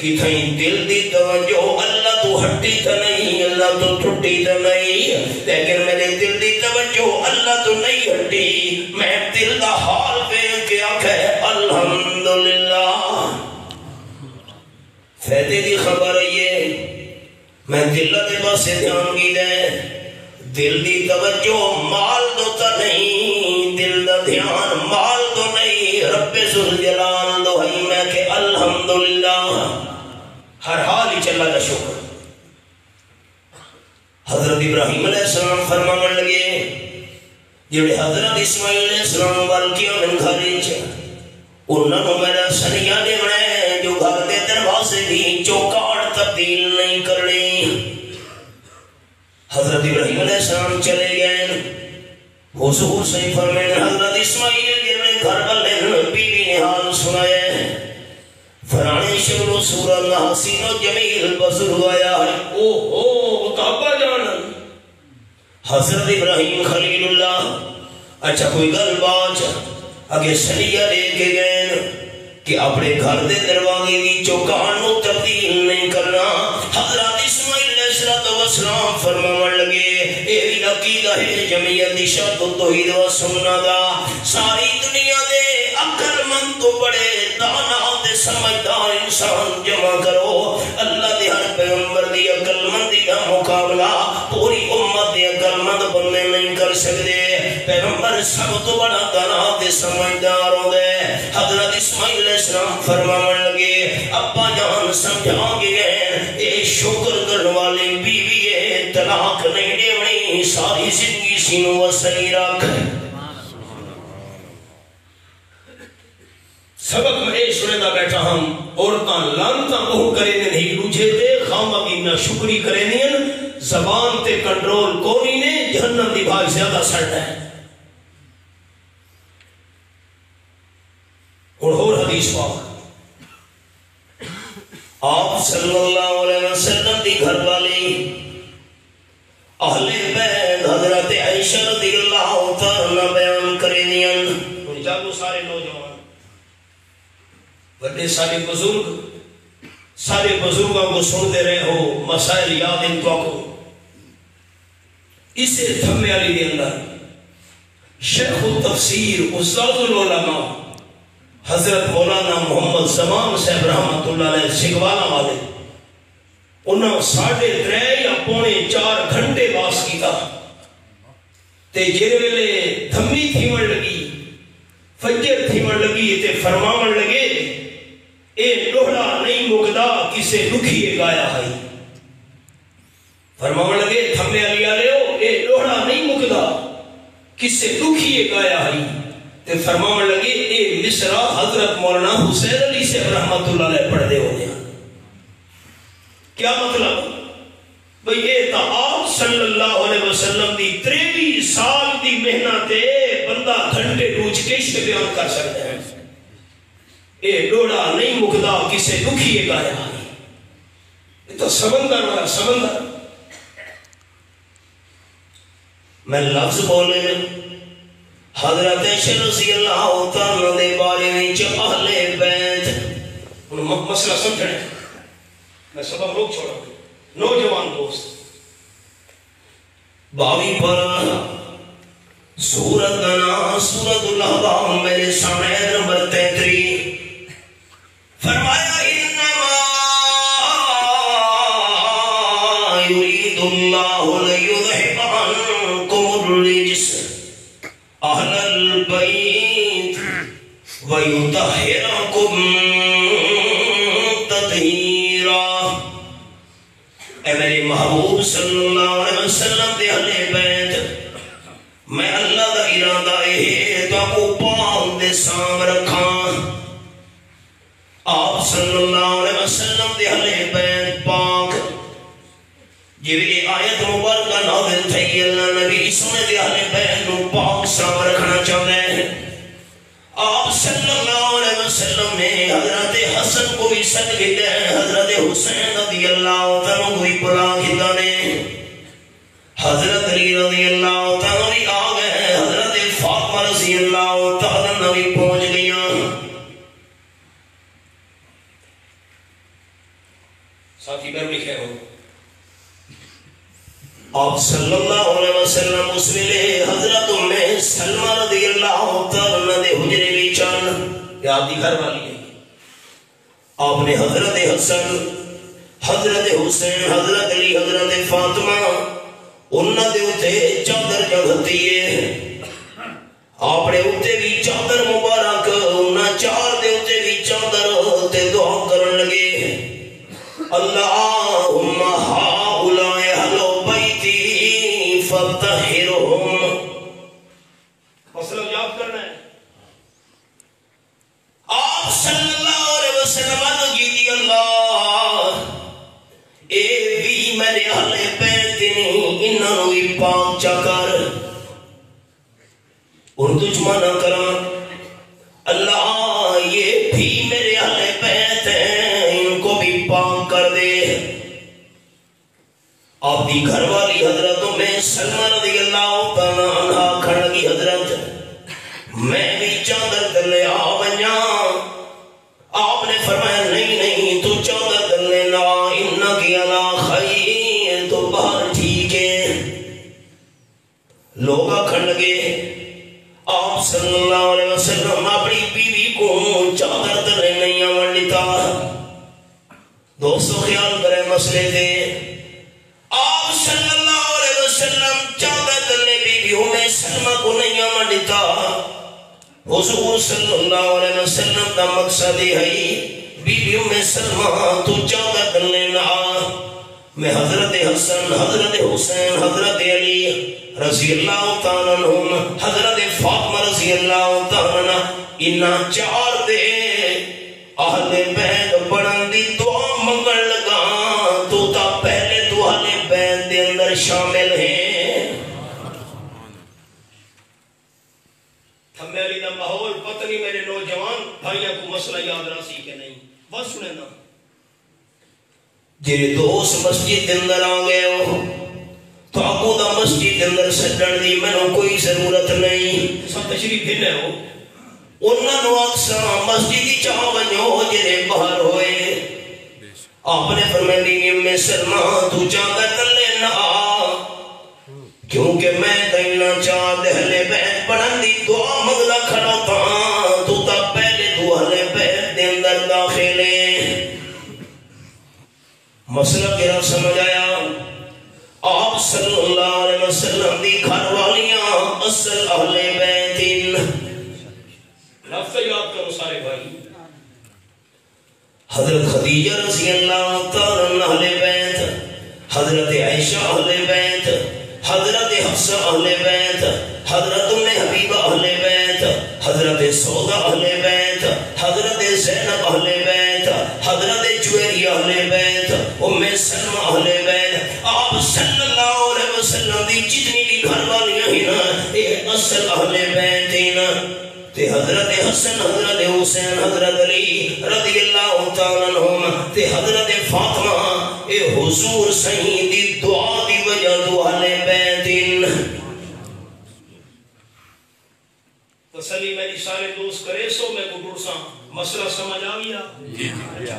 کہ تھیں دل دی توجہ اللہ تو ہٹی تا نہیں اللہ تو ٹھٹی تا نہیں لیکن میرے دل دی توجہ اللہ تو نہیں ہٹی میں دل دا حال پہ کے آکھے الحمدللہ فیدے دی خبر یہ میں دل دے پاسے دھیان کی دے دل دی توجہ مال دو تا نہیں دل دا دھیان مال دو نہیں رب ذوالجلال دو ہے میں کہ الحمدللہ ہر حال ہی چلا دا شکر حضرت ابراہیم علیہ السلام فرمان لگے جبڑے حضرت اسماعیل علیہ السلام والکیوں من گھری انہوں نے میرا سنیا نے بڑے جو گھر دے دروازے دی چوکاڑ تبدیل نہیں کرنی حضرت ابراہیم علیہ السلام چلے گئے حضور سے فرمائے حضرت اسماعیل جنہیں گھر والے بیوی نے حال سنائے فرانے شکل و صورت حسین و جمیل بزرگ آیا ہے اوہ کعبہ جانا حضرت ابراہیم خلیل اللہ اچھا کوئی گل باج اگے سلیہ لے کے گئے کہ اپنے گھر دے دروازے دی چوکان نو تبدیل نہیں کرنا حضرت اسماعیل علیہ السلام فرمان لگے اے بھی عقیدہ ہے جمعیت دی شرط توحید و سننا دا ساری دنیا دے عقل مند تو بڑے دانا دے سمجھدار انسان جمع کرو اللہ دے ہر پیغمبر دی عقل مندی دا مقابلہ پوری امت دے عقل مند بننے نہیں کر سکتے پیغمبر سب تو بڑا دانا دے سمجھدار ہو دے حضرت اسماعیل علیہ السلام فرمان لگے ابا جان سمجھا گئے اے شکر کرنے والی بیوی ہے طلاق نہیں دیونی ساری زندگی سینوں وسعی رکھ سبق میں سنے دا بیٹھا ہم عورتاں لانتاں بہت کرے نے نہیں روجھے تے خامہ کی نہ شکری کرے نہیں زبان تے کنٹرول کونی نے جہنم دی بھاگ زیادہ سڑتا ہے اور حدیث پاک آپ صلی اللہ علیہ وسلم دی گھر والی اہل بیت حضرت عائشہ رضی اللہ تعالیٰ بیان کرے دیں جاگو سارے نوجوان بڑے سارے بزرگوں کو سنتے رہے ہو مسائل یاد ان کو اسے تھمے علی دے اندر شیخ التفسیر استاد العلماء حضرت مولانا محمد زمان صاحب رحمت اللہ علیہ سگوالا والے انہوں 3.5 یا 4 گھنٹے باس کیتا تے جیرے ویلے دھمی تھیمن لگی فجر تھیمن لگی تے فرماون لگے اے لوہڑا نہیں مکدا کسے دکھیے گایا ہے فرمان لگے تھمے علی آلیو اے لوڑا نہیں مکدا کس سے دکھیے گایا ہی تے فرمان لگے اے مصرع حضرت مولانا حسین علی سے رحمت اللہ علیہ پڑھ دے ہونے کیا مطلب بھئی اے تا آپ صلی اللہ علیہ وسلم دی 23 سال دی محنت بندہ گھنٹے روچ کے سے بیان کر سکتے ہیں اے لوڑا نہیں مکدا کسے دکھیے گایا ہی یہ تو سمندر والا سمندر میں لفظ بولے حضرت رضی اللہ تعالیٰ دے بارے میں اہل بیت مسئلہ سمجھنے میں سبب روک چھوڑا نوجوان دوست 22 پر سورت کا سورت الاحزاب میرے سامنے نمبر 33 فرمایا انما یرید اللہ لیذہب عنکم الرجس اہل البیت ویطہرکم تطہیرا اے میرے محبوب صلی اللہ علیہ وسلم دے اہل بیت میں اللہ دا ارادہ ہے تو آپ کو پاک دے سام رکھاں آپ صلی اللہ علیہ وسلم دے اہل بیت پاک جب یہ آیت مبارکہ نازل تھی اللہ نبی سنے دے اہل بیت نو پاک سام رکھنا چاہتے ہیں آپ صلی اللہ علیہ وسلم نے حضرت حسن کو بھی صدقے دے حضرت حسین رضی اللہ تعالیٰ کو بھی بلا کھتا نے حضرت علی رضی اللہ تعالیٰ بھی آگئے حضرت فاطمہ رضی اللہ تعالیٰ بھی پہنچ گیا ساتھی بر لکھے ہو آپ صلی اللہ علیہ وسلم اس ویلے حضرت ام سلمہ رضی اللہ تعالیٰ دے حجرے بھی چان یاد دی گھر والی ہے آپ نے حضرت حسن حضرت حسین حضرت علی حضرت فاطمہ انہاں دے اتے چادر جگتی ہے آپ نے اتے بھی چادر مبارک انہاں چار دے اتے بھی چادر تے دعا کرن لگے اللہم ہاؤلاء اہل بیتی فطہرہم مسئلہ یاد کرنا ہے آپ صلی اللہ علیہ وسلم جی اللہ اے بھی میرے اہل بیت نہیں انہوں بھی پاک چکر اردو جمانہ کرا اللہ یہ بھی میرے اہل بیت ہیں ان کو بھی پاک کر دے آپ دی گھر والی حضرتوں میں سلمہ رضی اللہ تعالیٰ عنہ کھڑ گی حضرت میں بھی چادر دلے آبنیا آپ نے فرمایا نہیں تو چادر دلے نا انہ کی اللہ خیر تو باہر ٹھیک ہے لوگا کھڑ گے آپ صلی اللہ علیہ وسلم اپنی بیوی کو چادر دلے نہیں آمن لیتا دوستو خیال کریں مسئلے تھے آپ صلی اللہ علیہ وسلم چادر دلے بیویوں میں سلمہ کو نہیں آمن لیتا حضور صلی اللہ علیہ وسلم کا مقصد ہے بیویوں میں سلمہ تو چادر دلے نہ میں حضرت حسن حضرت حسین حضرت علی رضی اللہ تعالیٰ عنہم حضرت فاطمہ رضی اللہ تعالیٰ انہاں چار دے اہل بیت بڑھن دی دعا منگل لگا تو تا پہلے تو اہل بیت دے اندر شامل ہیں ہمیں علی دا ماحول پتہ نہیں میرے نوجوان بھائیوں کو مسئلہ یاد رہا کہ نہیں بس سنے نا جیرے دوست مسجد اندر آگئے ہو تو آقو دا مسجد اندر سجڑ دی میں نے کوئی ضرورت نہیں سب تشریف دن ہے ہو انہاں نو اکسا مسجدی چاہ بنیو جیرے باہر ہوئے آپ نے فرمائے بیوی میں سلمہ تو چاہتا کر لینا کیونکہ میں دینا چاہ دہلے بیت پڑھن دی دعا مغلا کھڑا تھا تو تا پہلے تو اہلے بیت دے اندر داخلے مسئلہ کیا سمجھ آیا آپ صلی اللہ علیہ وسلم دی گھر والیاں اصل اہل بیت لفظ یاد کرو سارے بھائی حضرت خدیجہ رضی اللہ تعالیٰ اہل بیت حضرت عائشہ عائشہ اہل بیت، حضرت حفصہ اہل بیت، حضرت ام حبیبہ اہل بیت، حضرت سودا اہل بیت، حضرت زینب اہل بیت، حضرت جویریہ اہل بیت، ام سلمہ اہل بیت. آپ صلی اللہ علیہ وسلم دی جتنی بھی گھر والیاں ہی نا یہ اصل اہل بیت ہی نا. تے حضرت حسن، حضرت حسین، حضرت علی رضی اللہ تعالیٰ عنہم تے حضرت فاطمہ اے حضور سہی دی دعا دی وجہ تو اہل بیت. تسلی میری سارے دوست کرے سو میں کو ڈرسا مسئلہ سمجھ آ گیا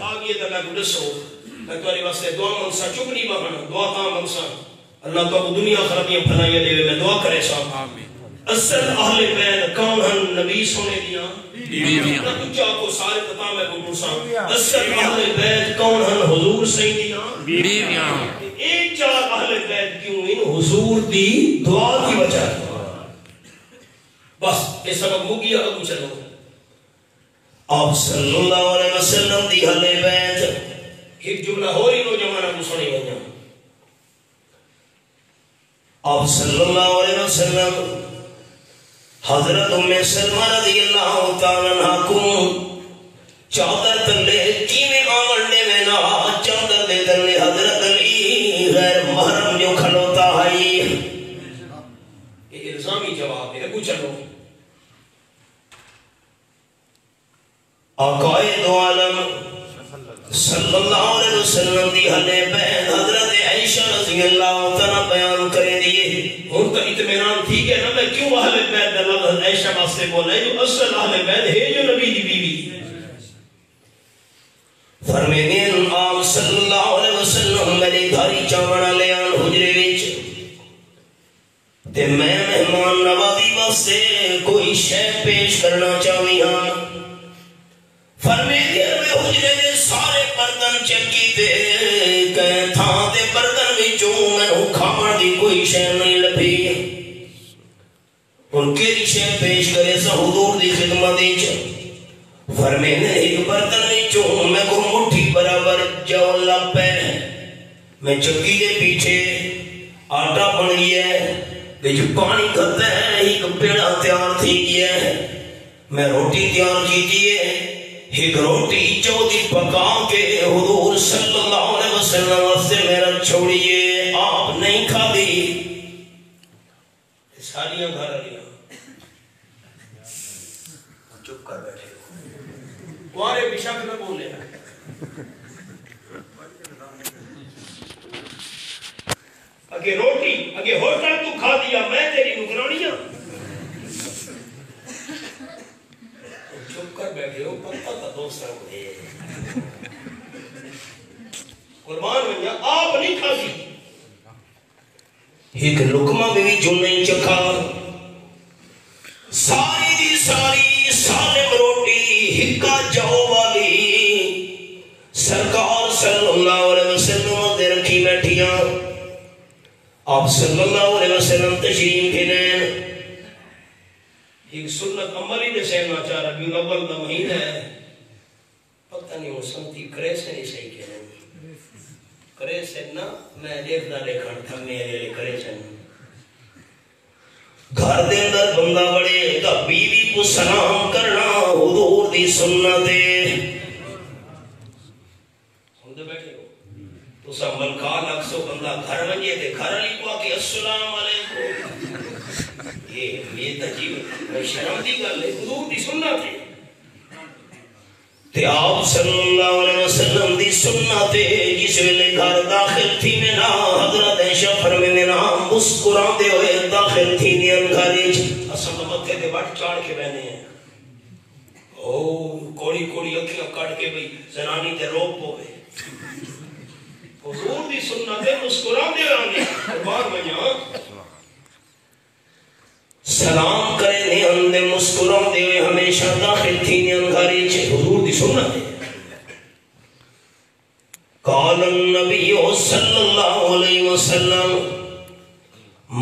آگئے تو میں کو ڈسو میں تمہاری واسطے دعا منسا چپ نہیں بہانا دعا کام منسا اللہ تو دنیا خرابیاں پھلائیاں دے میں دعا کرے سا. اصل اہل بیت کون ہیں؟ نبی سونے دیاں بیویاں. تجھا کو سارے پتا میں کو ڈرسا اصل اہل بیت کون ہیں؟ حضور سیدیاں بیویاں. ایک چار اہل بیت کیوں ان حضور دی دعا کی وجہ بس یہ سبب ہو گیا. اب چلو آپ صلی اللہ علیہ وسلم دی اہل بیت ایک جملہ ہو رہی نوجوانوں کو سنی گئی. آپ صلی اللہ علیہ وسلم حضرت ام سلمہ رضی اللہ تعالیٰ عنہ کو چادر تلے کیویں آمڑنے میں نہ چادر دے تلے حضرت علی غیر محرم جو کھلوتا ہے. یہ الزامی جواب ہے. پوچھو آقائے دو عالم صلی اللہ علیہ وسلم دی اہل بیت حضرت عائشہ رضی اللہ تعالیٰ بیان کرے دیئے. ان کا اطمینان ٹھیک ہے نا میں کیوں اہل بیت نے لفظ عائشہ واسطے بولا ہے جو اصل اہل بیت ہے جو نبی دی بیوی. فرمینے آپ صلی اللہ علیہ وسلم میری دھاری چاوڑا لے آن حجرے وچ تے میں مہمان نوازی واسطے کوئی شے پیش کرنا چاہوی ہاں. فرمینے میں حجرے نے سارے بردن چکی تے کہیں تھا تے بردن وچوں میں کھاڑ دی کوئی شے نہیں لبھی. ان کے شے پیش کرے سا حضور دی خدمت وچ فرمینے ایک برتن وچوں میں کو مٹھی برابر جو لپے میں چکی دے پیچھے آٹا بن گیا ہے جو پانی کرتا ہے ایک پیڑا تیار تھی گیا ہے. میں روٹی تیار کیجئے ایک روٹی چودی پکا کے حضور صلی اللہ علیہ وسلم سے میرا چھوڑیے آپ نہیں کھا دی. ساریاں گھر لیا چپ کر بیٹھے کوارے بشک نہ بولے. اگے روٹی اگے ہوٹل تو کھا دیا میں تیری نگرانیاں چپ کر بیٹھے ہو. پتہ تھا دوستاں کو قربان بنیا آپ نہیں کھا دی. ایک لقمہ بھی جو نہیں چکھا ساری دی ساری سالم روٹی ہکا جو والی سرکار صلی اللہ علیہ وسلم دے رکھی بیٹھیاں. آپ صلی اللہ علیہ وسلم تشریف پھیریں. ایک سنت عملی دے سینا چاہ ربیع الاول دا مہینہ ہے پتہ نہیں ہو سنتی کرے سے نہیں صحیح کہنے کرے سے نا میں دیکھنا لکھن تھا میرے لئے کرے سے گھر دے اندر بندہ بڑے تا بیوی کو سلام کرنا حضور دی سنت ہے. سمجھے بیٹھے ہو تو سب ملکہ لکسو بندہ گھر بنجے تھے گھر علی کو آکے السلام علیکم یہ تجیب شرم دی گل ہے حضور دی سنت ہے. تے آپ صلی اللہ علیہ وسلم دی سنت ہے جس ویلے گھر داخل تھی میں نا حضرت عائشہ فرمینے نا مسکران دے ہوئے داخل تھی نین گھریج اصل مکے دے بٹ چاڑ کے بہنے ہیں کوڑی کوڑی اکھیاں کٹ کے بھئی زنانی تے روپ ہوئے. حضور دی سنت ہے مسکران دے ہوئے قربان بنیا سلام کرے نیان دے مسکران دے ہوئے ہمیشہ داخل تھی نیان گھری چھے حضور دی سنت ہے. قال النبی صلی اللہ علیہ وسلم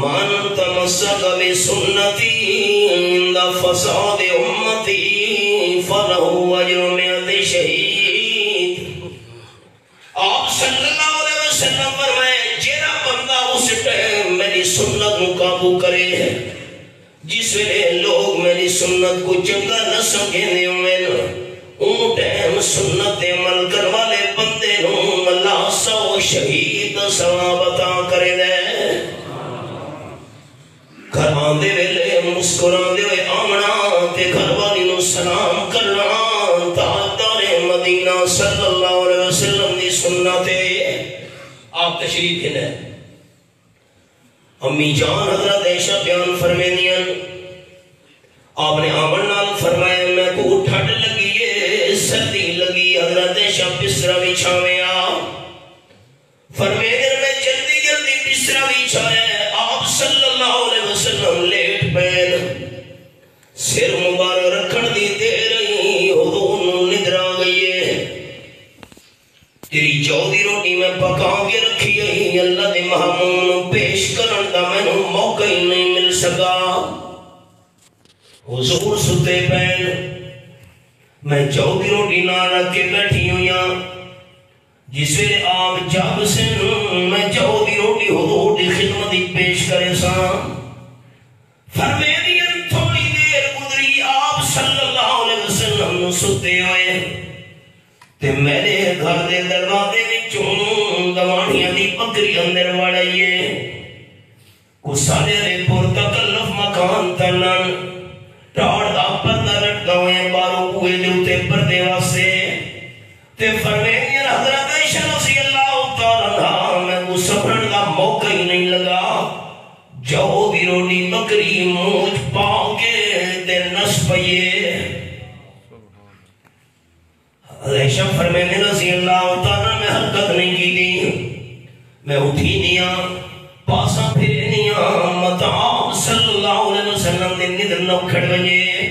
من تمسک بسنتی عند فساد امتی فلہو اجر مئت شہید. آپ صلی اللہ علیہ وسلم فرمائے جیرا بندہ جس ویلے لوگ میری سنت کو چنگا نہ سمجھے ہوئے ان ٹائم سنت عمل کر والے بندے نوں اللہ 100 شہید ثواب عطا کرے دے گھر آندے ویلے مسکراندے ہوئے آمنا تے گھر والی نوں سلام کرنا تاجدار مدینہ صلی اللہ علیہ وسلم دی سنت آپ تشریف ہے امی جان حضرت عائشہ بیان فرمائیاں آپ نے آمن نال فرمایا میں کو ٹھنڈ لگی ہے سردی لگی حضرت عائشہ بستر بچھاویں آ فرمایا میں جلدی جلدی بستر بچھایا آپ صلی اللہ علیہ وسلم لیٹ پین سر مبارک رکھن دی دے رہی حضور نوں ندر آ گئی ہے تیری چودی روٹی میں پکا کے رکھی ہے اللہ دے محمود پیش کرن دا میں موقع ہی نہیں مل سکا حضور ستے پین میں چودی روٹی نہ رکھ کے بیٹھی ہوں جس ویلے آپ جب سے میں چودی روٹی حضور دی خدمت پیش کرے سا فرمائیاں تھوڑی دیر گزری آپ صلی اللہ علیہ وسلم ستے ہوئے تے میرے گھر دے دروازے وچوں گوانیاں دی بکری اندر وڑائیے کو سارے دے پر تکلف مکان تنن ٹاڑ دا پردہ لٹکا ہوئے بارو ہوئے دے اتے پردے واسے تے فرمائیاں حضرت عائشہ رضی اللہ تعالیٰ عنہ میں کو سفرن کا موقع ہی نہیں لگا جو دی روٹی بکری موج پاؤ کے تے نس پئیے عائشہ فرمائیاں رضی اللہ تعالیٰ میں حرکت نہیں کی دی میں اٹھی نیا پاسا پھرے نیا مطاب صلی اللہ علیہ وسلم دن ندر نہ کھڑ بجے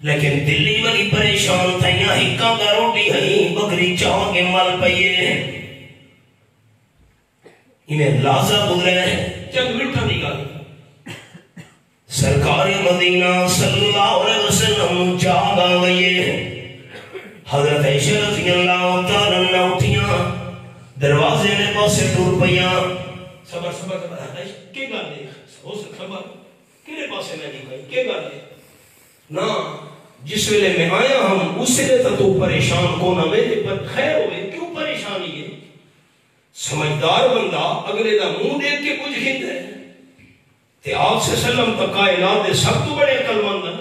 لیکن دلی والی پریشان تھا یہاں ہکا کا روٹی ہے بکری چاہ کے مال پئیے انہیں لازہ گزرے چنگ مٹھا نکال سرکار مدینہ صلی اللہ علیہ وسلم جاگ آ گئے حضرت عائشہ رضی اللہ تعالیٰ عنہ اٹھیاں دروازے نے پاسے ٹور پئیاں صبر صبر صبر کی گل ہے ہو سکتا خبر کیڑے پاسے میں نہیں گئی کی گل ہے نا جس ویلے میں آیا ہم اس سے تو پریشان کو نہ ہوئے پر خیر ہوئے کیوں پریشانی ہے سمجھدار بندہ اگلے دا منہ دیکھ کے کچھ ہند ہے تے آپ سے سلم تک کائنات دے سب تو بڑے عقل مند ہے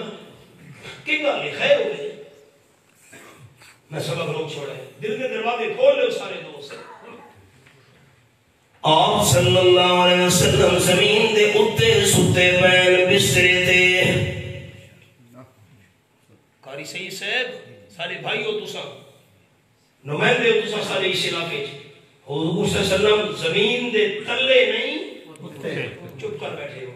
کی گل ہے خیر ہوئے میں سبق روک چھوڑے دل کے دروازے کھول لے سارے دوست آپ صلی اللہ علیہ وسلم زمین دے اتے ستے پین بسترے تے قاری سید صاحب سارے بھائی ہو تسا نمائندے ہو تسا سارے اس علاقے حضور صلی اللہ علیہ وسلم زمین دے تلے نہیں چپ کر بیٹھے ہو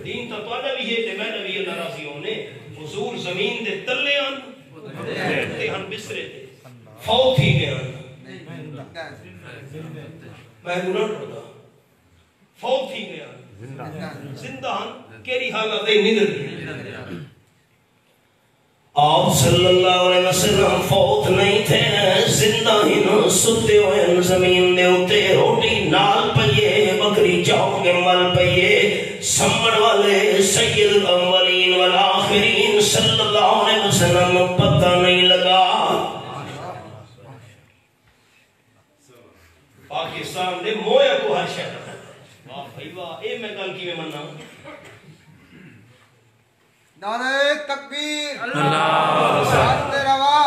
دین تا تو بھی ہے تے میں نبی اللہ راضی ہونے حضور زمین دے تلے آن تے ہن بسترے تے فوت ہی گئے میں گناہ کرتا فوت ہی گیا زندہ ہن کیری حالت ہے ندر آپ صلی اللہ علیہ وسلم فوت نہیں تھے زندہ ہی نہ ستے ہوئے زمین دے اتے روٹی نال پئیے بکری چاؤ کے مل پئیے سمڑ والے سید الاولین والآخرین صلی اللہ علیہ وسلم پتہ نہیں لگا پاکستان دے مویا کو ہر شہر واہ بھائی واہ اے میں گل کی میں مننا نعرہ تکبیر اللہ ساتھ روا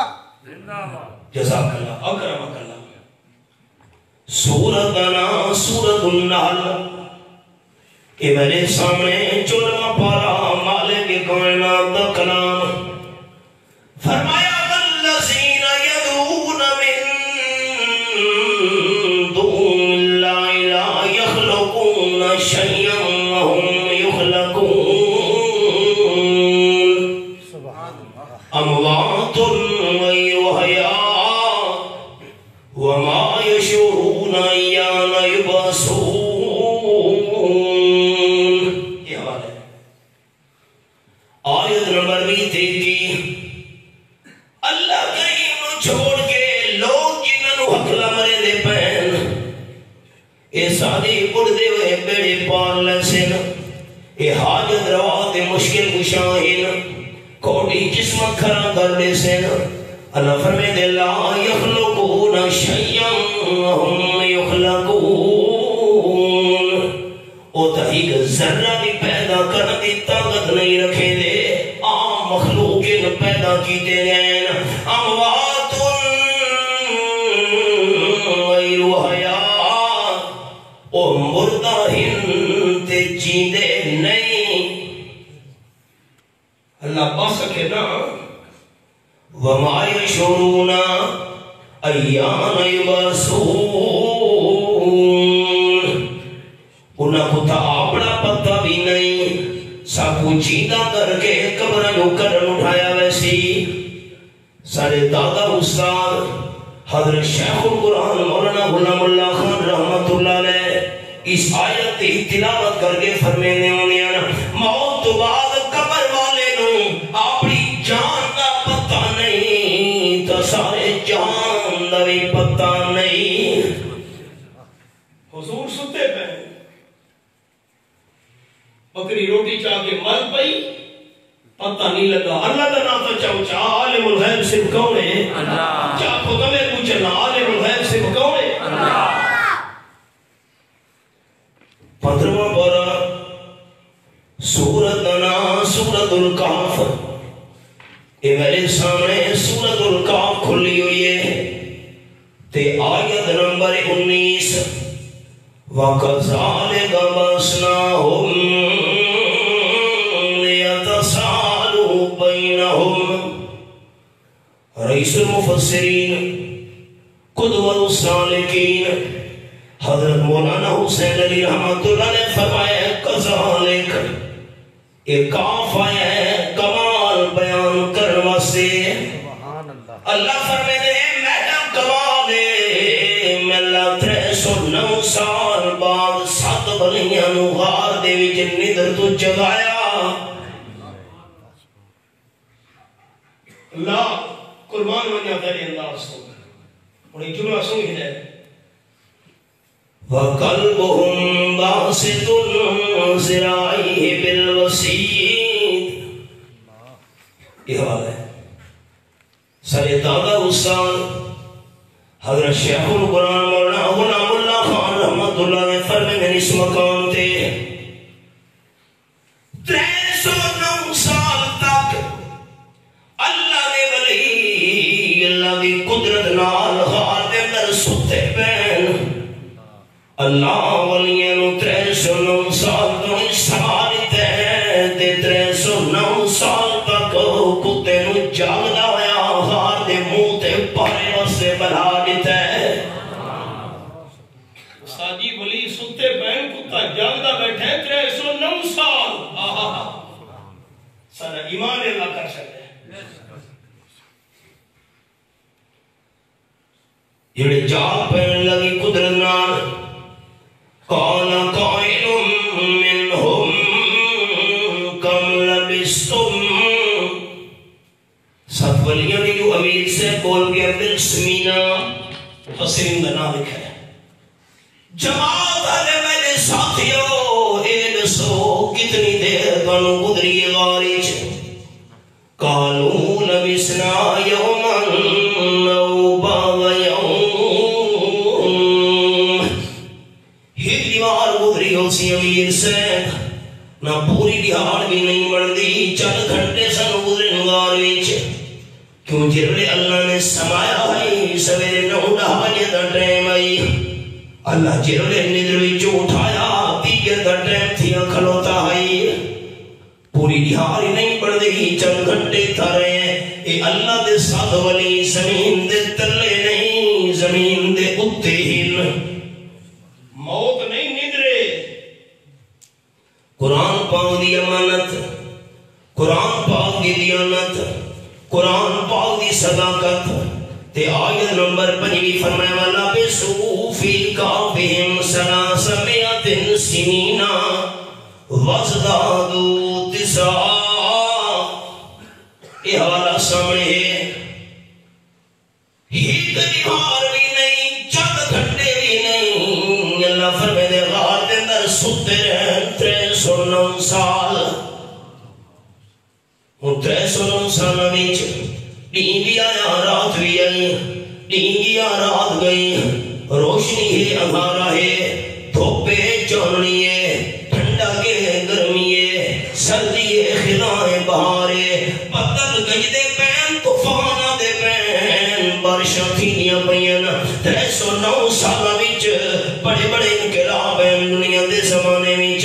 جزاک اللہ اکرمک اللہ سورت انا سورت النحل کہ میرے سامنے چولما پارا مالک کائنات دا کلام فرمایا والذین یدعون من دون اللہ لا یخلقون شیئا وهم یخلقون اموات غیر حیاء وما یشعرون ایان یبعثون یہ حوالہ ہے آیت نمبر 20 کی اللہ کریم چھوڑ کے لوگ جنہوں حقلہ مرے دے پہن اے سادی اڑ دے ہوئے بیڑے پار لسن اے حاجت روا تے مشکل کشاہن کوٹی جسم کھرا کر دے سین اللہ فرمے دے لا یخلقون شیئا ہم یخلقون او تحقیق ذرہ بھی پیدا کرنے دی طاقت نہیں رکھے دے عام مخلوق پیدا کیتے گئے اموات غیر حیات او مردہ ہن تے جیندے نہیں اللہ پا سکے نا وَمَا يَشْعُرُونَ أَيَّانَ يُبْعَثُونَ انہاں کو تا اپنا پتہ بھی نہیں سب کو جیندہ کر کے قبروں کرن اٹھایا ویسی سارے دادا استاد حضرت شیخ القرآن مولانا غلام اللہ خان رحمت اللہ علیہ اس آیت تی تلاوت کر کے فرمینے ہونے موت تو بعد قبر والے نوں اپنی جان کا پتہ نہیں تو سارے جان کا بھی پتہ نہیں حضور ستے پہ بکری روٹی چاہ کے مر پئی پتہ نہیں لگا اللہ کا نام تو چاہو چاہ عالم الغیب صرف کون ہے اللہ چاہ کو تمہیں پوچھنا عالم الغیب صرف کون ہے اللہ 15واں پارہ سورت نا سورت الکاف اے میرے سامنے سورت الکاف کھلی ہوئی ہے تے آیت نمبر 19 وَقَذَلِكَ بَعَثْنَاهُمْ لِيَتَسَالُوا بَيْنَهُمْ رئیس المفسرین قدوۃ السالکین حضرت مولانا حسین علی رحمت اللہ نے فرمایا کذالک ایک کاف آیا ہے کمال بیان کروا سے اللہ فرمائے میڈم کمال ہے میں اللہ 309 سال بعد 7 بلیاں نو غار دے وچ ندر تو جگایا اللہ قربان ونیا تیرے انداز تو انہیں جملہ سنگی جائے وَقَلْبُهُمْ بَاسِطٌ ذِرَاعِهِ بِالْوَسِيدِ یہ حال ہے سارے دادا استاد حضرت شیخ القرآن مولانا غلام اللہ خان رحمت اللہ نے فرمائے اس مقام تے 309 سال تک اللہ نے ولی اللہ کی قدرت نال غار دے اندر ستے پین اللہ ولیاں نو 309 سال تو سال تے 309 سال تک کتے نو جاگدا ہویا غار دے منہ تے پارے واسطے بنا دیتا ہے ساجی ولی ستے پین کتا جاگدا بیٹھے 309 سال سارا ایمان اللہ کر سکتے ہیں جڑے جاگ پین لگی قدرت نال قال قائل منهم كم لبثتم سب ولیوں نے جو امیر سے بول گیا بالسمینا فسرین کا نام لکھا ہے جماعت والے میرے ساتھیوں اے دسو کتنی دیر تانوں گزری غارج قالوا لبثنا يوما او بعض يوم سی امیر سے نہ پوری دیہاڑ بھی نہیں بڑھتی 4 گھنٹے سن گزرے نگار وچ کیوں جرے اللہ نے سمایا ہے سویرے 9 بجے دا ٹائم آئی اللہ جرے ندر وچ اٹھایا 3 دا ٹائم تھی کھلوتا ہے پوری دیہاڑ نہیں بڑھتی 4 گھنٹے تھا رہے اے اللہ دے ساتھ ولی زمین دے تلے نہیں زمین دے اتے ہن موت نہیں ندرے قرآن پاک دی امانت قرآن پاک دی دیانت قرآن پاک دی صداقت تے آیت نمبر 5 فرمائے والا بسو فی کافہم 300 سنین وزدادو 9 یہ حوالہ سامنے ہے ہی دنیار بھی نہیں 4 گھنٹے بھی نہیں اللہ فرمائے دے غار دے اندر ستے رہن 309 سال ہوں 309 سال دین بھی آیا رات بھی آئی دین گیا رات گئی روشنی ہے انگارا ہے دھوپے چاننی ہے ٹھنڈا کے گرمی ہے سردی ہے خلائیں بہارے پتل گجدے پین طوفان دے پین بارشاں تھینیاں پئیاں 309 سالاں وچ بڑے بڑے انقلاب ہیں دنیا دے زمانے وچ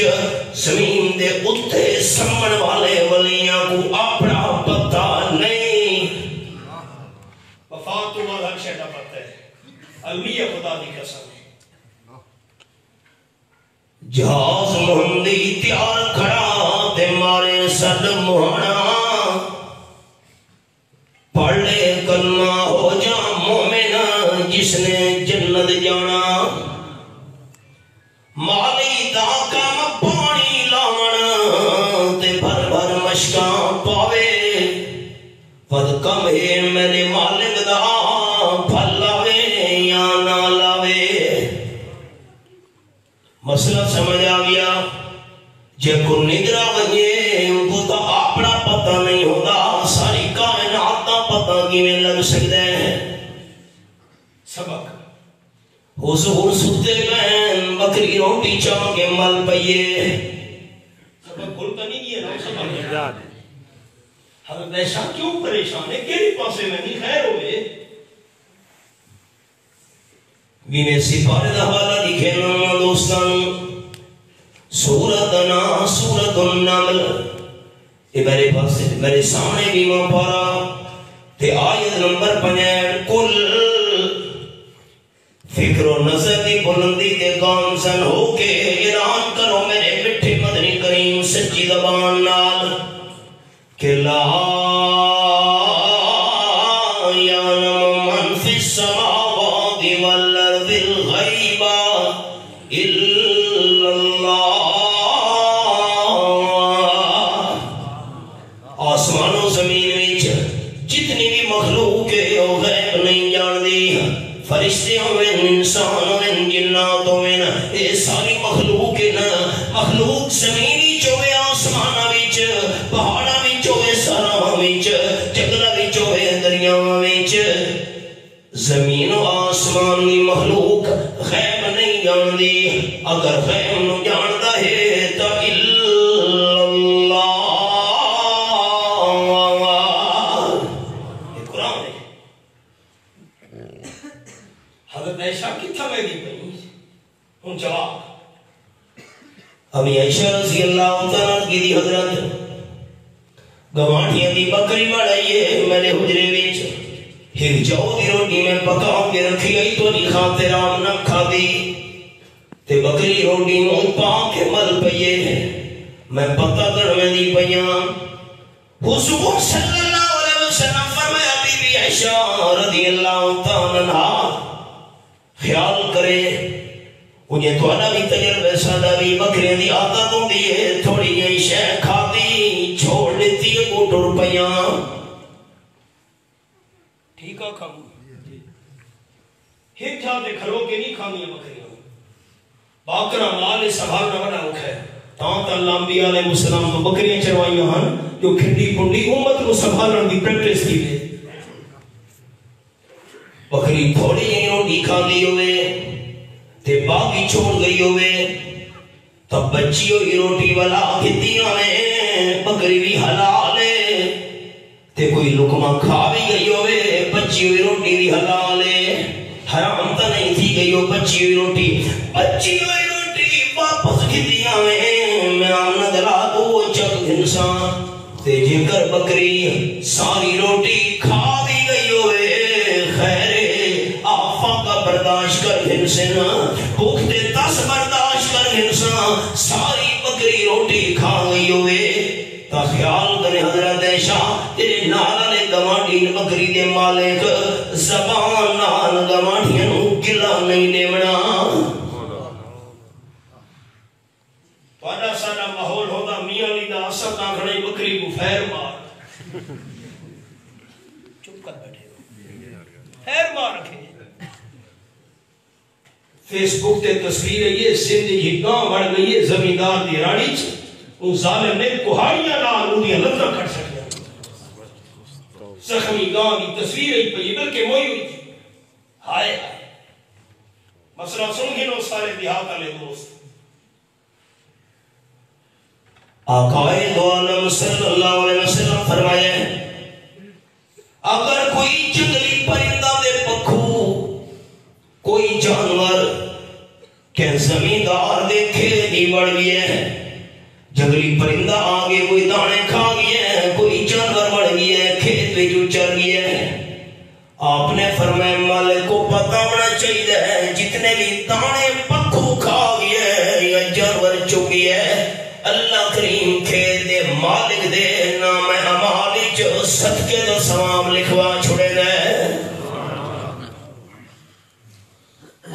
زمین دے اتے سمن والے ولیاں کو اپنا پتہ نہیں وفات والا ہر شے دا پتہ ہے المیہ خدا دی قسم جہاز محمدی تیار کھڑا تے مارے سد مہانا پڑھ لے کلمہ ہو جا مومن جس نے جنت جانا مالی دا کام پانی لاون تے بھر بھر مشکاں پاوے ود کم ہے میرے مالک دا پھل لاوے یا نہ لاوے مسئلہ سمجھ آ گیا جے کو نگرہ بنیے ان کو تو اپنا پتہ نہیں ہوتا ساری کائنات کا پتہ کیویں لگ سکتا ہے سبق حضور ستے بہن بکری روٹی چاہ کے مل پئیے سبق بھول کا نہیں دیا نا سبق حضرت عائشہ کیوں پریشان ہے کیری پاسے میں نہیں خیر ہوئے میں سپارے دا حوالہ لکھے نا دوستان سورتنا سورت النمل یہ میرے پاس میرے سامنے بھی ماں پارا تے آیت نمبر 5 کل فکر و نظر دی بلندی تے گامزن ہو کے اعلان کرو میرے مٹھے مدنی کریم سچی زبان نال کہ لا یعلم من فی السماوات والارض الغیب الا اللہ آسمان و زمین وچ جتنی بھی مخلوق ہے وہ غیب نہیں جاندی فرشتے ہوئے انسان ہوئے جنات ہوئے اے ساری مخلوق ہے مخلوق زمینی چوے آسمانہ وچ پہاڑا وچ ہوئے سراں وچ جنگلاں وچ ہوئے دریاواں وچ زمین و آسمان دی مخلوق غیب نہیں جاندی اگر غیب نو جاندا ہے تو اللہ یہ قرآن ہے حضرت عائشہ کتھا میں دی پئی ہن جواب ابھی عائشہ رضی اللہ تعالیٰ کی دی حضرت گوانٹیاں دی بکری بڑھائیے میرے حجرے وچ ایک جو دی روٹی میں پکا کے رکھی گئی تو نہیں خاطر آم نہ کھا دی تے بکری روٹی منہ پا کے مل پئیے میں پتہ کرنے دی پئیاں حضور صلی اللہ علیہ وسلم فرمایا بی بی عائشہ رضی اللہ تعالیٰ عنہ خیال کرے انہیں تھوڑا بھی تجربہ سادہ بھی بکریاں دی عادت ہوندی ہے تھوڑی جہی شے کھاتی چھوڑ دیتی ہے کو ٹر پیاں ٹھیک ہے کھاؤں ایک جہاں دے کھلو کے نہیں کھانی بکریاں باکرہ مال سنبھالنا بڑا اوکھ ہے تاں اللہ انبیاء علیہ السلام تو بکریاں چروائیاں ہن جو کھنڈی پنڈی امت کو سنبھالن دی پریکٹس کی ہے بکری تھوڑی جہی روٹی کھا دی ہوئے تے باقی چھوڑ گئی ہوئے تب بچی ہوئی روٹی والا کھتیاں میں بکری بھی حلال ہے تے کوئی لقمہ کھا بھی گئی ہوئے بچی ہوئی روٹی بھی حلال ہے حرام تا نہیں تھی گئی ہو بچی ہوئی روٹی واپس کھتیاں میں آمنا دلا دو چک انسان تے جے کر بکری ساری روٹی کھا بھی گئی ہوئے خیر آفا کا برداشت کر انسان بھوک دے 10 برداشت کر انسان ساری بکری روٹی کھا گئی ہوئے تا خیال کرے حضرت عائشہ تیرے نالے گوانڈی بکری دے مالک زبان نال گوانڈیاں نو گلا نہیں دیونا تھوڑا سارا ماحول ہوتا میاں علی دا اثر نہ کھڑے بکری کو پھیر مار چپ کر بیٹھے پھیر مار رکھے فیس بک تے تصویر ہے یہ زندگی گاں بڑھ گئی ہے زمیندار دی راڑی چ ان ظالم نے کوہاڑیاں نال اودیاں لتاں کٹ سکیا زخمی گاں کی تصویر ہی پئی بلکہ موئی ہوئی تھی ہائے ہائے مسئلہ سن گے نو سارے دیہات والے دوست آقائے دو عالم صلی اللہ علیہ وسلم فرمایا اگر کوئی جنگلی پرندہ دے پکھو کوئی جانور کہ زمیندار دے کھیت دی بڑھ گیا ہے جنگلی پرندہ آگے کوئی دانے کھا گیا ہے کوئی جانور بڑھ گیا ہے کھیت میں جو چل گیا ہے آپ نے فرمایا مالک کو پتہ ہونا چاہیے ہے جتنے بھی دانے پکھو کھا گیا ہے یا جانور چک گیا ہے اللہ کریم کھیت دے مالک دے نام امالی جو صدقے دو ثواب لکھوا چھوڑے گئے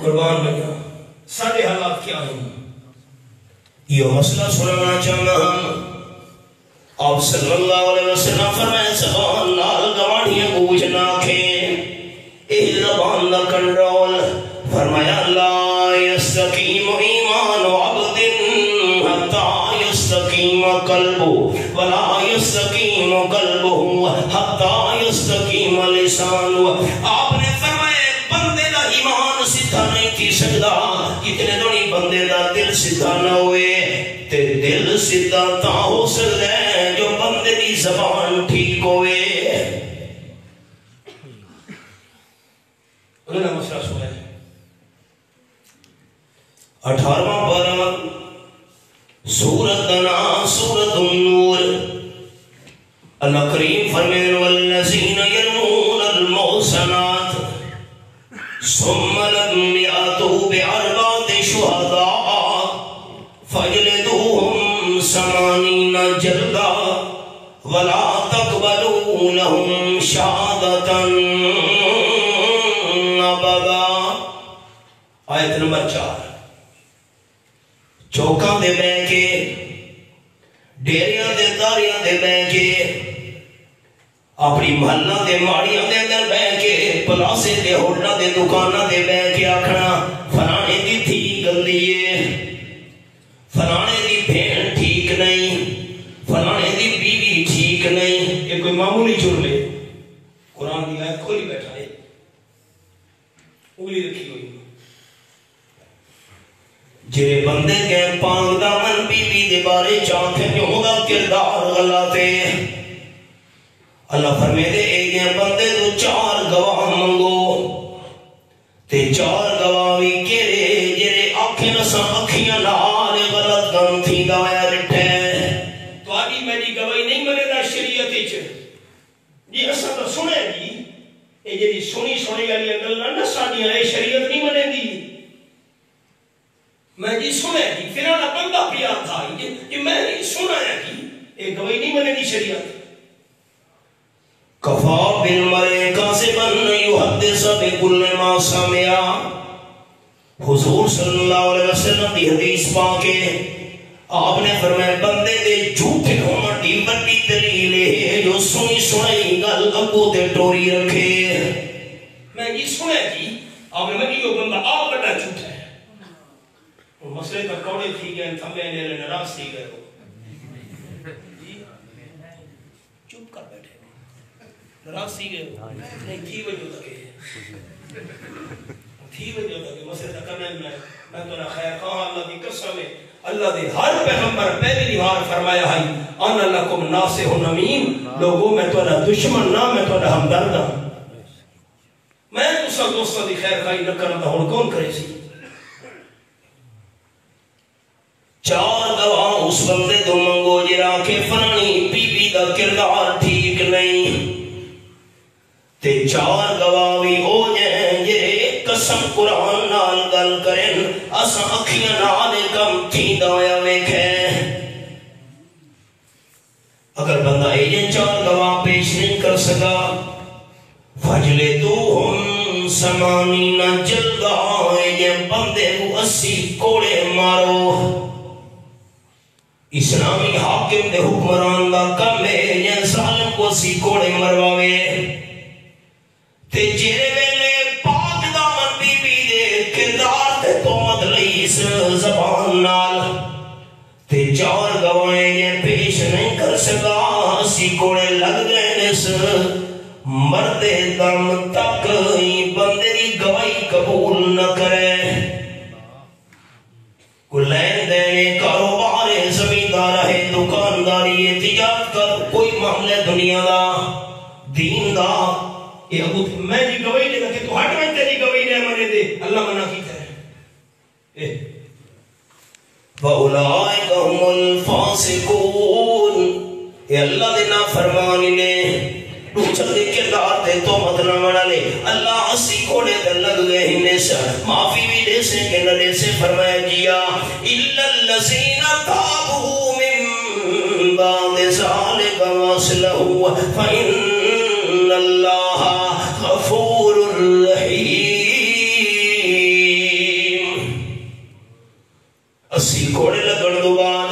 قربان بھیا سارے حالات کیا ہیں یہ مسئلہ سنانا چاہنا ہم آپ صلی اللہ علیہ وسلم فرمائے زبان نال گوانیاں گوش نہ کھیں اے زبان نہ کنڈرول فرمایا لا یستقیم ایمان عبد حتی یستقیم قلبه ولا یستقیم قلبه حتی یستقیم لسانه آپ نے فرمایا بندے دا ایمان سیدھا نہیں تھی سکتا کتنے دونی بندے دا دل سیدھا نہ ہوئے تے دل سیدھا تا ہو سکتا ہے جو بندے دی زبان ٹھیک ہوئے انہوں مسئلہ سنا ہے 18واں پارہ سورۃ سورۃ النور اللہ کریم فرمائے والذین یرمون المحصنات ثم لم یأتوا بأربعة شهداء فاجلدوهم 80 جلدة ولا تقبلوا لهم شهادة أبدا آیت نمبر 4 چوکاں دے بے کے ڈیریاں دے داریاں دے بے کے اپنی محلہ دے ماڑیاں دے اندر بے کے پلاسے دے ہوٹلہ دے دکانہ دے بے کے آکھنا فلانے دی تھی گندیے فلانے دی بھین ٹھیک نہیں فلانے دی بیوی ٹھیک نہیں یہ کوئی معمولی جرم ہے قرآن دی آیت کھولی بیٹھا ہے انگلی رکھی ہوئی جے بندے کے پانگ دامن بی بی دے بارے چاکھیں جو دا کردار غلطے اللہ فرمے دے ایک بندے تو 4 گواہ منگو تے 4 گواہی کیرے جیرے آنکھیں نسا اکھیاں نال غلط گم تھی دایا رٹھے تو آدھی میری گواہی نہیں ملے دا شریعتی چھے جی ایسا تو سنے گی اے جیری سنی سنے گا لیا گلنا نسا دیا اے شریعت نہیں ملے دی میں جی سنے گی فیرانا بندہ پیار تھا یہ میں نہیں سنا ہے گی ایک گواہی نہیں ملے دی شریعت کفا بالمرے کاسبا یحدث بکل ما سمع حضور صلی اللہ علیہ وسلم دی حدیث پاکے آپ نے فرمایا بندے دے جھوٹے ہونا دی بڑی دلیل ہے جو سنی سنائی گل ابو تے ٹوری رکھے میں جی سنے گی آپ نے مجھے وہ بندہ آپ بڑا جھوٹ ہے مسئلے پر کوڑے تھی گئے تھمے نے نراز تھی گئے چپ کر بیٹھے نراز تھی گئے نہیں تھی وجہ تک تھی وجہ تک مسئلے تک میں تو نہ خیر کہاں اللہ دی قسم ہے اللہ دے ہر پیغمبر پہلی بار فرمایا ہے انا لکم ناصح امین لوگوں میں تو نہ دشمن نہ میں تو نہ ہمدرد میں تو سب دوستوں دی خیر خواہی نہ کرنا ہوں کون کرے سی 4 گواہ اس بندے تو منگو جرا کے فلانی بی بی دا کردار ٹھیک نہیں تے 4 گواہ بھی ہو جائیں جرے قسم قرآن نال گل کریں اسا اکھیاں نال کم تھی دایا ویکھیں اگر بندہ یہ 4 گواہ پیش نہیں کر سکا فجلدوہم 80 جلدہ یہ بندے کو 80 کوڑے مارو اسلامی حاکم دے حکمران دا کم ہے یہ ظالم کو 80 کوڑے مرواوے تے جیرے ویلے پاک دامن بی بی دے کردار تے تومت لئیس زبان نال تے 4 گواہیں یہ پیش نہیں کر سکا 80 کوڑے لگ گئے نس مرد دم تک بندے کی گواہی قبول نہ کرے کوئی لین دینے کاروبار زمیندار ہے دکانداری ہے تجارت کر کوئی معاملہ دنیا دا دین دا یہ ابو میں جی گواہی دے کہ تو ہٹ میں تیری گواہی نہ منے دے اللہ منع کیتا ہے وَأُولَٰئِكَ هُمُ الْفَاسِقُونَ یہ اللہ دے نافرمانی نے دوچھل دے کردار دے تو مدنہ منا لے اللہ اسی کھوڑے دے لگ گئے ہنے سے معافی بھی دے سے کہ نہ دے سے فرمایا جیا إِلَّا الَّذِينَ تَابُوا مِن بَعْدِ ذَلِكَ وَأَصْلَحُوا فَإِنَّ اللَّهَ غَفُورٌ رَحِيمٌ اسی کھوڑے لگن دو بعد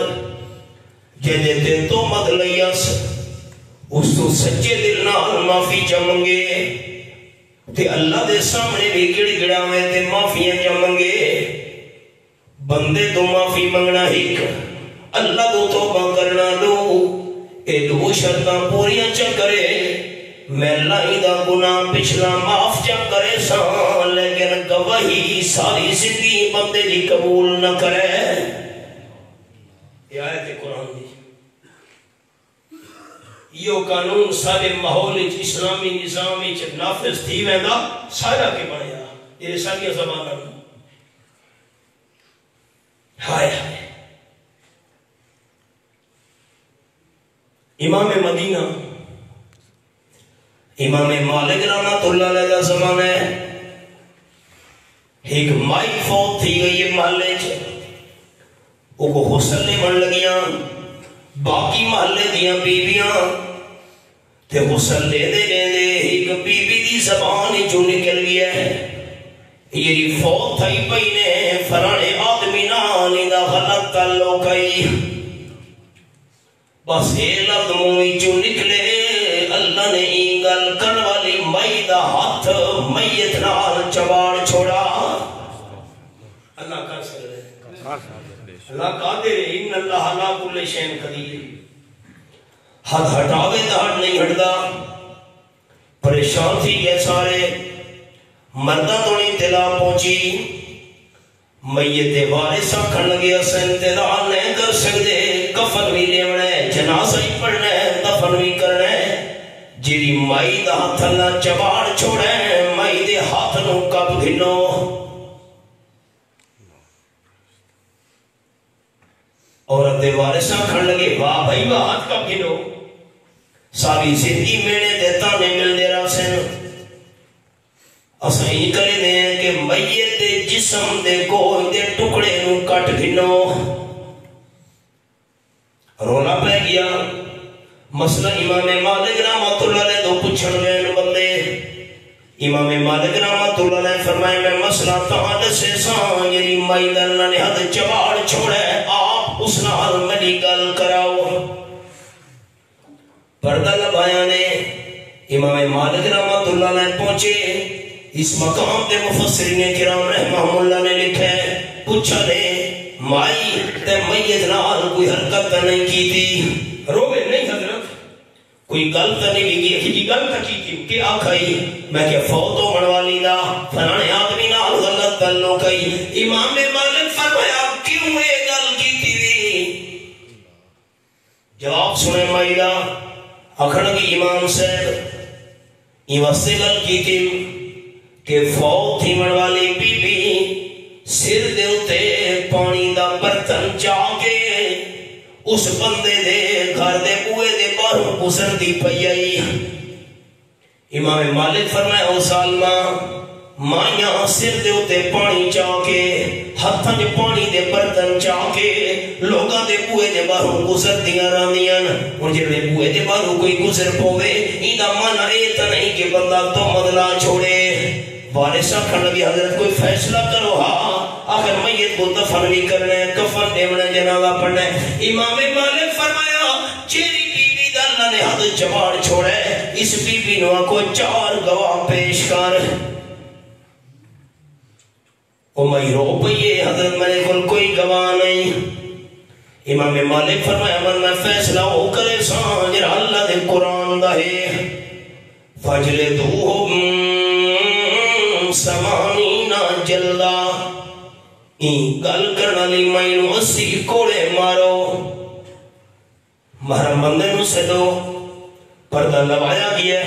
جے دے تو مد لیاس اس تو سچے دل نال معافی چمنگے تے اللہ دے سامنے بھی گڑ گڑا میں تے معافیاں چمنگے بندے تو معافی منگنا ایک اللہ تو توبہ کرنا دو اے دو شرطاں پوریاں چکرے میں لائی دا گناہ پچھلا معاف چکرے سان لیکن گواہی ساری زندگی بندے دی قبول نہ کرے یہ آیت قرآن دی یہ قانون سارے ماحول اسلامی نظامی نافذ تھی ویندا سارا کے بنیا یہ ساری زمانہ ہائے ہائے امام مدینہ امام مالک رحمۃ اللہ علیہ کا زمانہ ہے ایک مائی فوت تھی گئی ہے محلے وہ کو غسل نہیں بن لگیاں باقی محلے دیاں بیویاں تے غسل دے ایک بی بی دی زبان جو نکل گیا ہے یہ فوت تھئی پئی نے فلانے آدمی نال دا غلط تعلق ہے بس یہ لفظ منہ جو نکلے اللہ نے این گل کرن والی مئی دا ہاتھ میت نال چباڑ چھوڑا اللہ کر سکتے اللہ قادر ہے ان اللہ علی کل شیء قدیر ہاتھ ہٹاوے تو ہٹ نہیں ہٹدا پریشان تھی گئے سارے مردہ تو نہیں اطلاع پہنچی میت وارث آکھن لگے اس انتظار نہیں کر سکتے کفن بھی لیونا ہے جنازہ ہی پڑھنا ہے دفن بھی کرنا ہے جیری مائی دا ہاتھ اللہ چباڑ چھوڑے مائی دے ہاتھ نو کب گھنو عورت دے وارث آکھن لگے واہ بھائی واہ ہاتھ کب گھنو ساری زندگی میرے دیتا نے مل دے رہا سن اسا ہی کرے دیں کہ میت دے جسم دے گوہ دے ٹکڑے نو کٹ گھنو رولا پہ گیا مسئلہ امام مالک رحمۃ اللہ علیہ دو پوچھن گئے بندے امام مالک رحمۃ اللہ علیہ فرمائے میں مسئلہ تہاڈے سے سان یعنی مائی دا اللہ نے حد چباڑ چھوڑے آپ اس نال میری گل کراؤ پردہ لبایا نے امام مالک رحمۃ اللہ علیہ پہنچے اس مقام پہ مفسرین کرام رحمہ اللہ نے لکھے پوچھا نے مائی تے میت نال کوئی حرکت نہیں کی تھی روے نہیں حضرت کوئی گل تو نہیں لگی کہ جی گل تو کی تھی کہ آکھائی میں کہ فوت ہون والی دا فلانے آدمی نال غلط تعلق کئی امام مالک فرمایا کیوں یہ گل کی تھی جواب سنے مائی دا آکھن کی امام صاحب یہ واسطے گل کی تھی کہ فوت تھی من والی بی بی سر دے اتے پانی دا برتن چاہ کے اس بندے دے گھر دے بوئے دے باہروں گزر دی پئی آئی امام مالک فرمائے او سالمہ مائیاں سر دے اتے پانی چاہ کے ہتھاں دے پانی دے برتن چاہ کے لوگاں دے بوئے دے باہروں گزر دیاں راندیاں اور جب دے بوئے دے باہروں کوئی گزر پوے ایدہ مانا ایتا نہیں کہ بندہ تو مدلا چھوڑے وارث آکھن لگی حضرت کوئی فیصلہ کرو ہاں آخر میت کو دفن بھی کرنا ہے کفن دیونا جنازہ پڑھنا ہے امام مالک فرمایا چیری بی بی دا اللہ نے حد چباڑ چھوڑے اس بی بی نوا کو 4 گواہ پیش کر او میں رو پئیے حضرت میرے کل کوئی گواہ نہیں امام مالک فرمایا من میں فیصلہ ہو کرے سان جرا اللہ دے قرآن دا ہے فجلدوہم سمانینا جلدہ این گل کرنا لی مینو 80 کوڑے مارو محرم بندے نو سدو پردہ لوایا گیا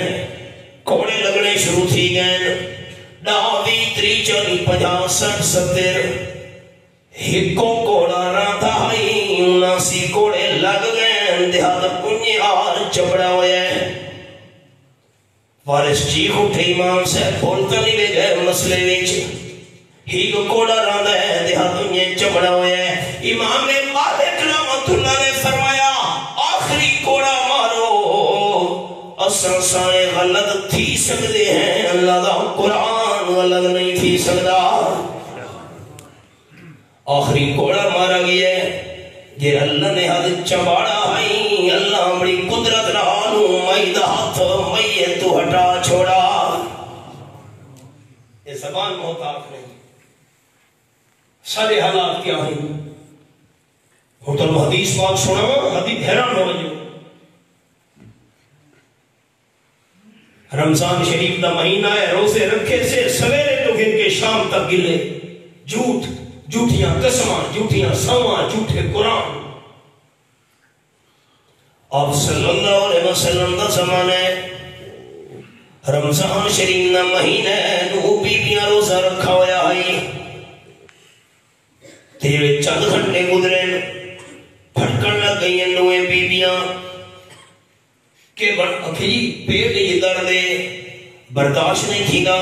کوڑے لگنے شروع تھی گئے ڈاوی 30 40 50 60 70 ہکو کوڑا نہ تھا ہی 79 کوڑے لگ گئے دیہات انجی آر چپڑا ہوئے وارث چیخ اٹھے امام سے بولتا نہیں بے گئے مسئلے ویچ ہی کو کوڑا راندہ ہے دیہات انجی چپڑا ہوئے امام مالک رحمت اللہ نے فرمایا آخری کوڑا مارو اساں سائے غلط تھی سکتے ہیں اللہ دا قرآن غلط نہیں تھی سکتا آخری کوڑا مارا گیا یہ اللہ نے حد چباڑا ہے اللہ بڑی قدرت رہانو مئی دا ہاتھ مئی تو ہٹا چھوڑا یہ زبان محتاق نہیں سارے حالات کیا ہیں ہوتل حدیث پاک سنا حدیث حیران ہو جو رمضان شریف دا مہینہ ہے روزے رکھے سے سویرے تو گن کے شام تک گلے جھوٹ جھوٹیاں قسماں جھوٹیاں سواں جھوٹے قرآن آپ صلی اللہ علیہ وسلم دا زمانے رمضان شریف دا مہینہ نو بیبیاں روزہ رکھا ہویا ہے تیرے چند گھنٹے گزرے پھٹکن لگ گئی نوے بیبیاں کہ اکھی پیٹ یہ درد برداشت نہیں تھی گا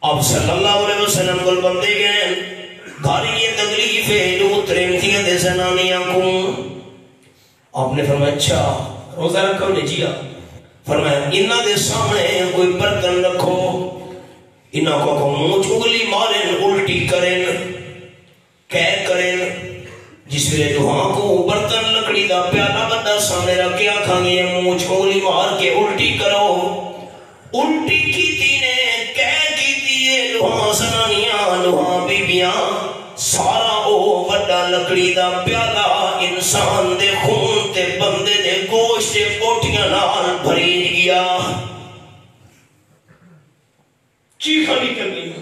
آپ صلی اللہ علیہ وسلم کو بندے گئے گھاری یہ تکلیف ہے جو اترین تھی دے زنانیاں کو آپ نے فرمایا اچھا روزہ رکھو نے جیا فرمایا انہاں دے سامنے کوئی برتن رکھو انہاں کو منہ چگلی مارن الٹی کرن کہہ کرن جس ویلے دوہاں کو برتن لکڑی دا پیالہ بڑا سامنے رکھ کے آکھاں گے منہ چگلی مار کے الٹی کرو الٹی کی دینے کہہ کی دیئے لوہاں زنانیاں لوہاں بیبیاں سارا او بڑا لکڑی دا پیالہ انسان دے خون تے بندے دے گوشت تے پوٹیاں نال بھری گیا چیخا نکل گئی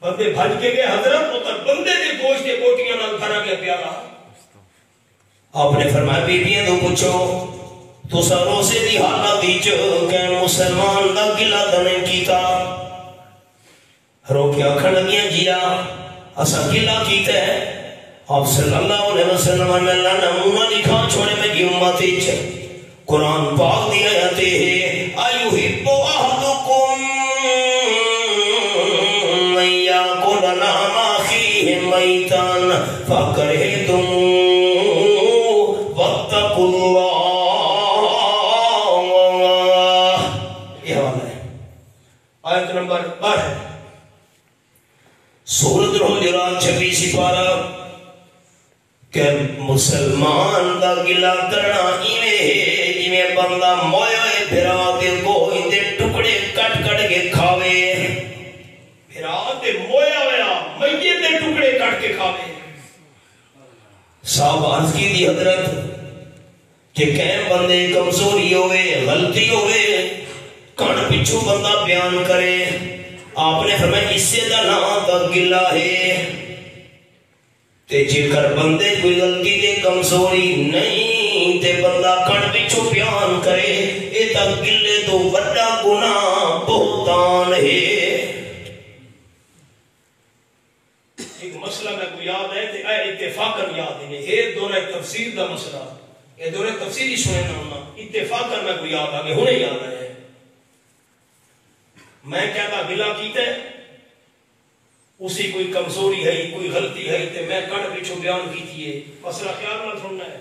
بندے بھج کے گئے حضرت اتر بندے دے گوشت تے پوٹیاں نال بھرا گیا پیالہ آپ نے فرمایا بیبیاں تو پوچھو تو سا روزے دی حالت دی جو کہ مسلمان دا گلہ دنے کیتا رو کے آکھن لگیاں جیا اسا گلہ کیتا ہے آپ صلی اللہ علیہ وسلم میں اللہ نمونہ لکھا چھوڑے میں کی امتی چھے قرآن پاک دیا جاتے ہیں ایوہب احدکم من یاکل لحم اخیہ میتان فکرہتم واتقوا اللہ آیت نمبر 12 سورۃ الحجرات 26 پارہ کہ مسلمان دا گلہ کرنا ایویں ہے جویں بندہ موئے بھرا دے گوہی دے ٹکڑے کٹ کٹ کے کھاوے بھرا دے مویا ہویا میے دے ٹکڑے کٹ کے کھاوے صاحب عرض کی دی حضرت کہ کہیں بندے کمزوری ہوئے غلطی ہوئے کن پچھو بندہ بیان کرے آپ نے فرمایا اس سے دا نام دا گلہ ہے تے جے کر بندے کوئی غلطی دے کمزوری نہیں تے بندہ کن پچھو بیان کرے اے تا گلے تو بڑا گناہ بہتان ہے ایک مسئلہ میں کو یاد ہے تے اے اتفاقاً یاد ہے یہ دونہ تفسیر دا مسئلہ یہ دونہ تفسیری سنے نہ ہونا اتفاقاً میں کو یاد آگے ہونے یاد ہے میں کہتا گلہ کیتے اسی کوئی کمزوری ہے کوئی غلطی ہے تے میں کڑ پیچھو بیان کیتی ہے مسئلہ خیال نہ سننا ہے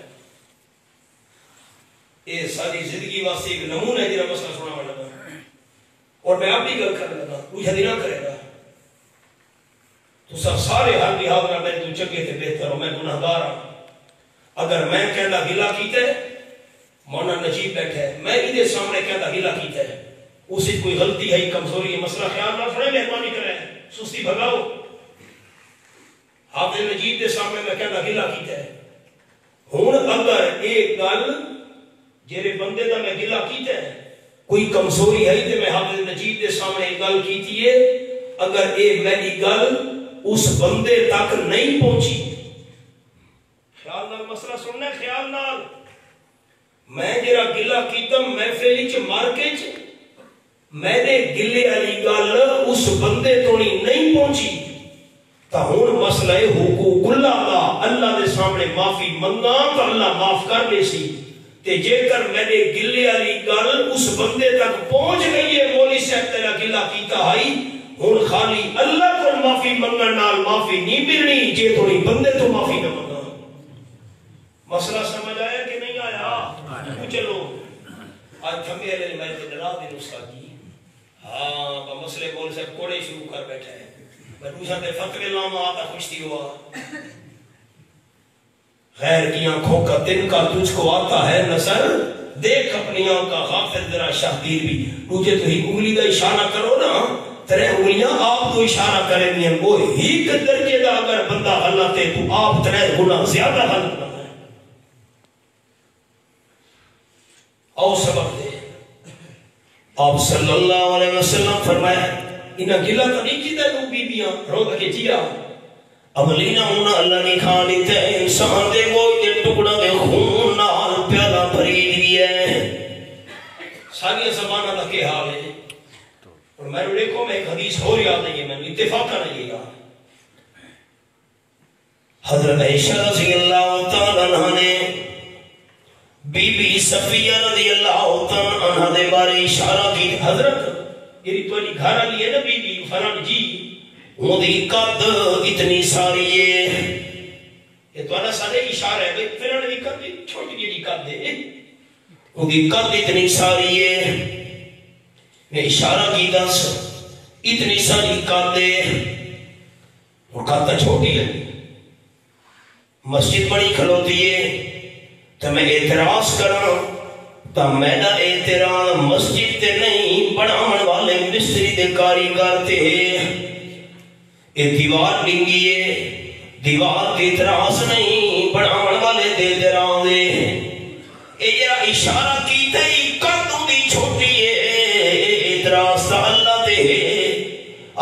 یہ ساری زندگی واسطے ایک نمونہ ہے جنہا مسئلہ سنا لگا اور میں آپ بھی گل کرنے لگا مجھے دینا کرے گا تو سب سارے حال لحاظ میں تو چکے تھے بہتر ہو میں گناہگار ہوں اگر میں کہتا گلہ کیتے مولانا نجیب بیٹھے میں ادھے سامنے کہتا گلہ کیتے اسی کوئی غلطی ہے کمزوری ہے مسئلہ خیال نہ سنے مہربانی کریں سستی بھگاؤ حافظ نجیب دے سامنے میں کہنا گلہ کیتا ہے ہون اگر ایک گل جیرے بندے دا میں گلہ کیتا ہے کوئی کمزوری ہے تو میں حافظ نجیب کے سامنے گل کی ہے، اگر یہ میری گل اس بندے تک نہیں پہنچی، خیال نال مسئلہ سننا ہے، خیال نال میں جرا گلا کیتا محفل وچ مارکیٹ میں نے گلے والی گل اس بندے تو نہیں پہنچی تو ہن مسئلہ ہے حقوق اللہ دا، اللہ دے سامنے معافی منگا تو اللہ معاف کر دے سی، تے جے کر میں نے گلے والی گل اس بندے تک پہنچ گئی ہے، مولوی صاحب تیرا گلا کیتا ہے، ہن خالی اللہ کو معافی منگن نال معافی نہیں ملنی جے تھوڑی بندے تو معافی نہ منگا۔ مسئلہ سمجھ آیا کہ نہیں آیا؟ چلو آج تھمے علیہ میں تے ڈرا دے نسخہ کی، ہاں مسئلے مول صاحب کوڑے شروع کر بیٹھا ہے، میں دوسرا تے فتوے لاما آتا خوشتی ہوا، غیر کی آنکھوں کا دن کا تجھ کو آتا ہے نظر، دیکھ اپنی آنکھ کا غافل ذرا شہدیر بھی، تجھے تو ہی انگلی دا اشارہ کرو نا، تیرے انگلیاں آپ تو اشارہ کریں گے، وہ ہی درجے دا اگر بندہ اللہ تے تو آپ تیرے گناہ زیادہ حل کرنا ہے۔ اور سبب دے آپ صلی اللہ علیہ وسلم فرمایا انہاں گلہ تو نہیں کیتا تو بیبیاں رو کے جیا عملینا ہونا اللہ نے کھا لیتے انسان دے گوئی دے ٹکڑا دے خون نال پیالہ بھرید گیا ہے، ساری زبانہ دا کے حال ہے۔ اور میں نے دیکھو میں ایک حدیث ہو یاد ہے، میں نے اتفاقہ نہیں یاد، حضرت عائشہ رضی اللہ تعالیٰ عنہ نے بی بی صفیہ رضی اللہ تعالیٰ عنہ دے بارے اشارہ کی، حضرت یہ تو گھر علی ہے نا بی بی فران جی، وہ دی قد اتنی ساری ہے، یہ تو انا سارے اشارہ ہے، فران دی قد چھوٹی جی قد ہے، وہ دی قد اتنی ساری ہے، میں اشارہ کی دس اتنی ساری قد ہے، وہ قد چھوٹی ہے، مسجد بڑی کھلوتی ہے، تو میں اعتراض کروں تو میرا اعتراض مسجد تے نہیں بناون والے مستری دے کاریگر تے، یہ دیوار ڈنگی ہے، دیوار کے اعتراض نہیں بناون والے دے اعتراض ہے، یہ جرا اشارہ کی تھی قد دی چھوٹی ہے، اعتراض تا اللہ تے ہے۔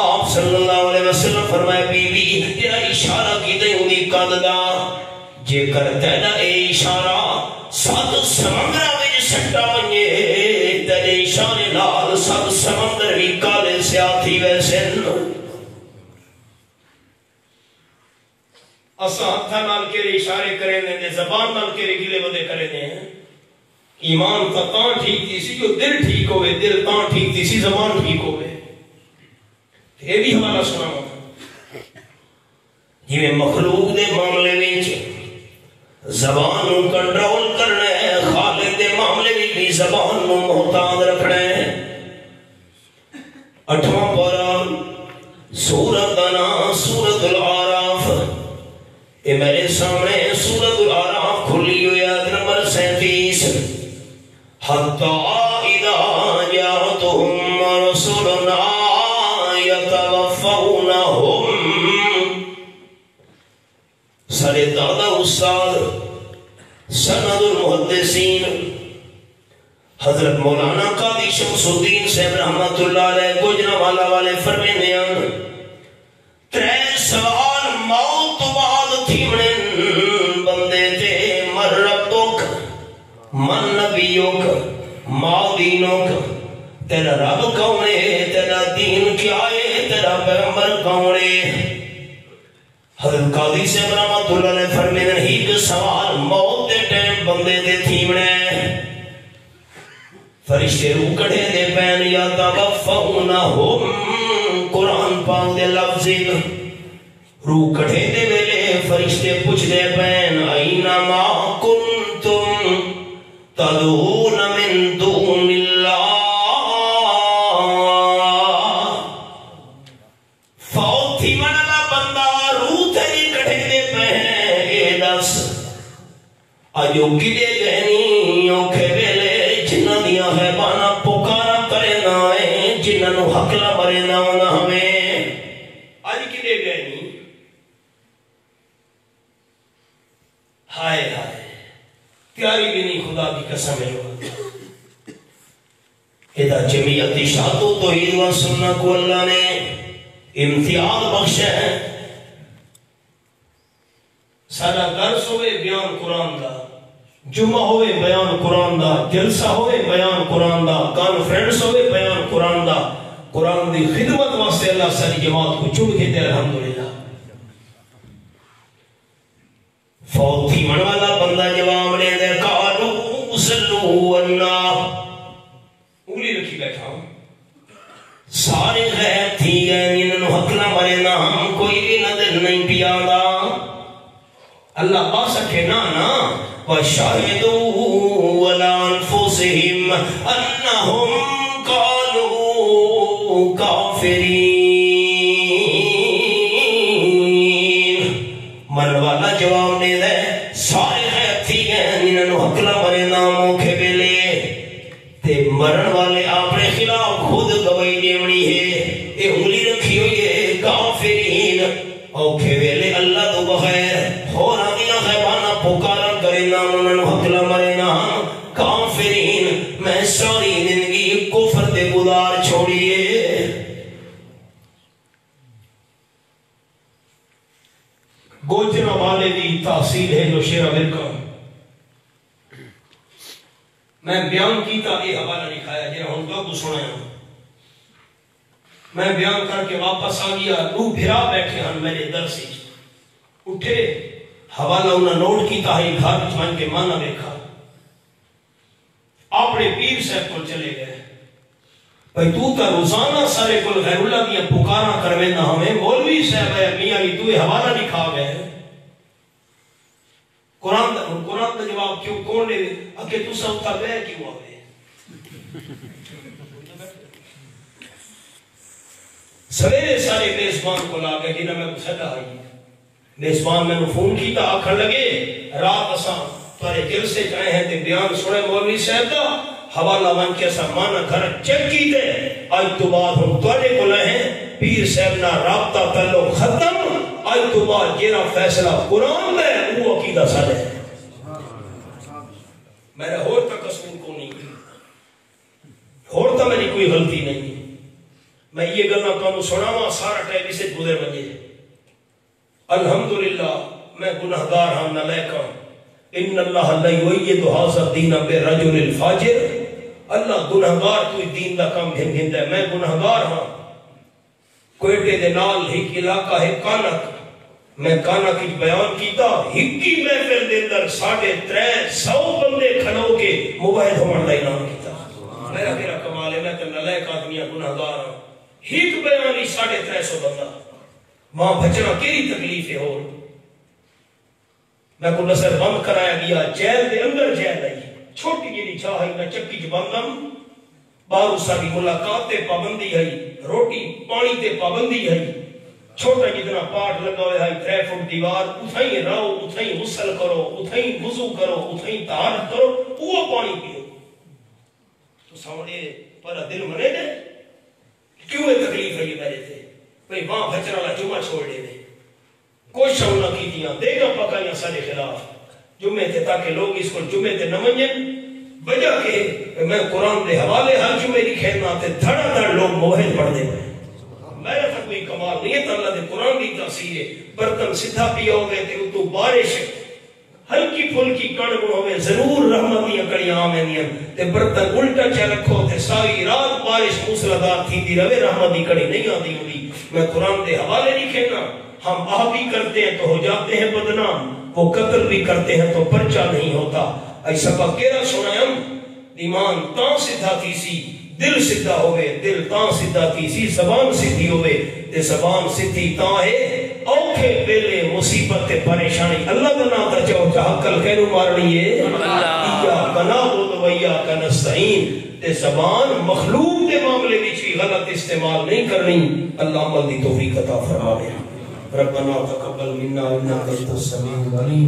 آپ صلی اللہ علیہ وسلم فرمائے بی بی جرا اشارہ کی تھی انہی قد دا، جے کرتا ہے نا اے اشارہ سات سمندرہ میں سٹا بنیے تیرے اشارے نال سات سمندر بھی کالے سے آتی ویسے اساں ہتھاں نال کیڑے اشارے کرے نے زبان نال کیڑے گلے ودے کرے نے، ایمان تاں ٹھیک تھی سی جو دل ٹھیک ہوئے، دل تاں ٹھیک تھی سی زبان ٹھیک ہوئے۔ یہ بھی ہمارا سنا جی میں مخلوق دے معاملے وچ زبان نو کنٹرول کرنا ہے، خالق دے معاملے بھی زبان نو محتاط رکھنا ہے۔ 8واں پارہ سورت دا نام سورت الاعراف، یہ میرے سامنے سورت الاعراف کھلی ہوئی آیت نمبر 37، حتی اذا جاءتهم رسلنا يتوفونهم، سارے دادا استاد سند المحدثین حضرت مولانا قاضی شمس الدین صاحب رحمت اللہ علیہ گجرانوالہ والے فرمیندے ہیں 3 سوال موت بعد تھیمنے بندے تے من ربک من نبیک ما دینک، تیرا رب کون ہے، تیرا دین کیا ہے، تیرا پیغمبر کون ہے۔ حضرت قاضی سے رحمت اللہ نے فرمیدن ہی کہ سوال موت دے ٹائم بندے دے تھیمنے، فرشتے روح کڑھے دے پین یا توفونہم، قرآن پاک دے لفظ روح کڑھے دے ویلے فرشتے پوچھ دے پین اینما کنتم تدعون من دون اللہ، فوت تھی منلا بندہ روح تھی کٹھے دے پہنے اے دس آجو گڑے گہنی اوکھے ویلے جنہ دیا ہے بانا پکارا کرے نائے جنہ نو حقلا مرے ناؤنا ہمیں آج گڑے گہنی ہائے ہائے پیاری بھی نہیں خدا کی قسم ہے ادا جمعیت اشاعت و توحید و سنت کو اللہ نے امتیاز بخشا ہے. سارا درس ہوئے بیان قرآن دا، جمعہ ہوئے بیان قرآن دا، جلسہ ہوئے بیان قرآن دا، کانفرنس ہوئے بیان قرآن دا. قرآن دی خدمت واسطے اللہ ساری جماعت کو چڑ کے دے الحمدللہ. فوت تھی من والا بندہ جواب لے دے قالو صلو اللہ انگلی رکھی بیٹھا ہوں. سارے غیب تھی گئے انہوں حقلہ مرے نہ ہم کوئی بھی نظر نہیں پیا دا. اللہ پا سکے نا وَشَهِدُوا عَلَىٰ أَنفُسِهِمْ أَنَّهُمْ كَانُوا كَافِرِينَ. مرن والا جواب دے دے سارے غیب تھی گئے انہوں حقلہ مرے ناموں کے بلے تے مرن والے اپنے خلاف خود گواہی دیونی ہے. اے انگلی رکھی ہوئی ہے کافرین اوکھے ویلے اللہ تو بغیر ہو رہا غیبانہ پکارا کرے نا انہوں حقلہ مرے نا کافرین. میں ساری زندگی کفر تے گزار چھوڑیے. گوجرہ والے دی تحصیل ہے جو شیرہ ملکہ میں بیان کیتا یہ حوالہ لکھایا جنہا ہوں تو سنایا. میں بیان کر کے واپس آ گیا. دو بھرا بیٹھے ہن میرے در سے اٹھے حوالہ انہوں نوٹ کیتا ہے گھر بچمان کے معنی دیکھا. اپنے پیر صاحب کو چلے گئے. بھئی تو تا روزانہ سارے کل غیر اللہ دیا پکارا کروے نہ ہمیں مولوی صاحب ہے میاں کی تو یہ حوالہ لکھا گئے. قرآن دا جواب کیوں کون لے اکے تو سب تا گئے کیوں آوے. سویرے سارے میزبان کو لا گئے جنہاں میں بسدہ آئی. میزبان میں نے فون کی تا آکھر لگے رات اساں تارے جلسے جائے ہیں تے بیان سنے مولوی صاحب دا حوالہ من کے سا مانا گھر چیک کی دے. آج تو بعد ہم توڑے کو لئے ہیں پیر صاحب نا رابطہ تعلق ختم. آج تو بعد جیرا فیصلہ قرآن میں وہ عقیدہ سالے ہے. میرا ہوتا قصور کو نہیں ہوتا میری کوئی غلطی نہیں. میں یہ گلنا تو سناوا سارا ٹیلی سے گزر بجے. الحمدللہ میں گناہگار ہاں نہ لیکا. ان اللہ لا یؤید ھذا الدین برجل الفاجر. اللہ گناہگار کوئی دین دا کام گھندا ہے. میں گناہگار ہاں. کوئٹے دے نال ایک علاقہ ہے کانک. میں کانک کی بیان کیتا ہکی محفل دے اندر 350 بندے کھڑو کے موبائل ہومن دا اعلان کیتا. میرا کمال ہے. میں تے نالائق آدمی گناہگار ہاں. ایک بیان ہی 350 بندہ وہاں بچنا کیری تکلیف ہے. اور میں کو نظر بند کرایا گیا. جیل دے اندر جیل آئی چھوٹی جی چاہی میں چکی چ بندم. باہر ساری ملاقات تے پابندی ہے. روٹی پانی تے پابندی ہے. چھوٹا جتنا پاٹ لگا ہوئے ہے 3 فٹ دیوار. اتھائی رہو اتھائی غسل کرو اتھائی وضو کرو اتھائی طہارت کرو وہ پانی پیو. تو سامنے پر دل منے دے کیوں یہ تکلیف ہے یہ میرے تھے. بھئی وہاں بچنا اللہ جمعہ چھوڑ دے دے. کوشش نہ کی دیاں دے گا پکائیاں سارے خلاف جمعے تھے تاکہ لوگ اس کو جمعے تھے نمجن. وجہ کہ میں قرآن دے حوالے ہر جمعے کی کھیلنا تے دھڑا دھڑ لوگ موہد پڑھ دے پڑے. میرا تھا کوئی کمال نہیں ہے. تو اللہ دے قرآن کی تاثیر ہے. برتن سدھا پیا ہوئے تے تو بارش ہلکی پھلکی کڑ ہوئے ضرور رحمتیاں کڑیاں آمینیاں تے برتن الٹا چا رکھو تے ساری رات بارش موسلادھار تھی دی رہے رحمتی کڑی نہیں آتی ہوئی. میں قرآن دے حوالے نہیں کھیلنا. ہم آہ بھی کرتے ہیں تو ہو جاتے ہیں بدنام. وہ قتل بھی کرتے ہیں تو پرچہ نہیں ہوتا. ایسا سبق کیرا سنائم ایمان تاں سدھا تھی سی دل سدھا ہوئے. دل تاں سدھا تھی سی زبان سدھی ہوئے تے زبان سدھی تاں ہے اوکھے پہلے مصیبت تے پریشانی. اللہ کا نام تا چاہو چاہ کل کہنو مارنی ہے ایاک نعبد و ایاک نستعین. تے زبان مخلوق دے معاملے میں چی غلط استعمال نہیں کرنی. اللہ عمل دی توفیق عطا فرما دے. ربنا تقبل منا انک انت السمیع العلیم.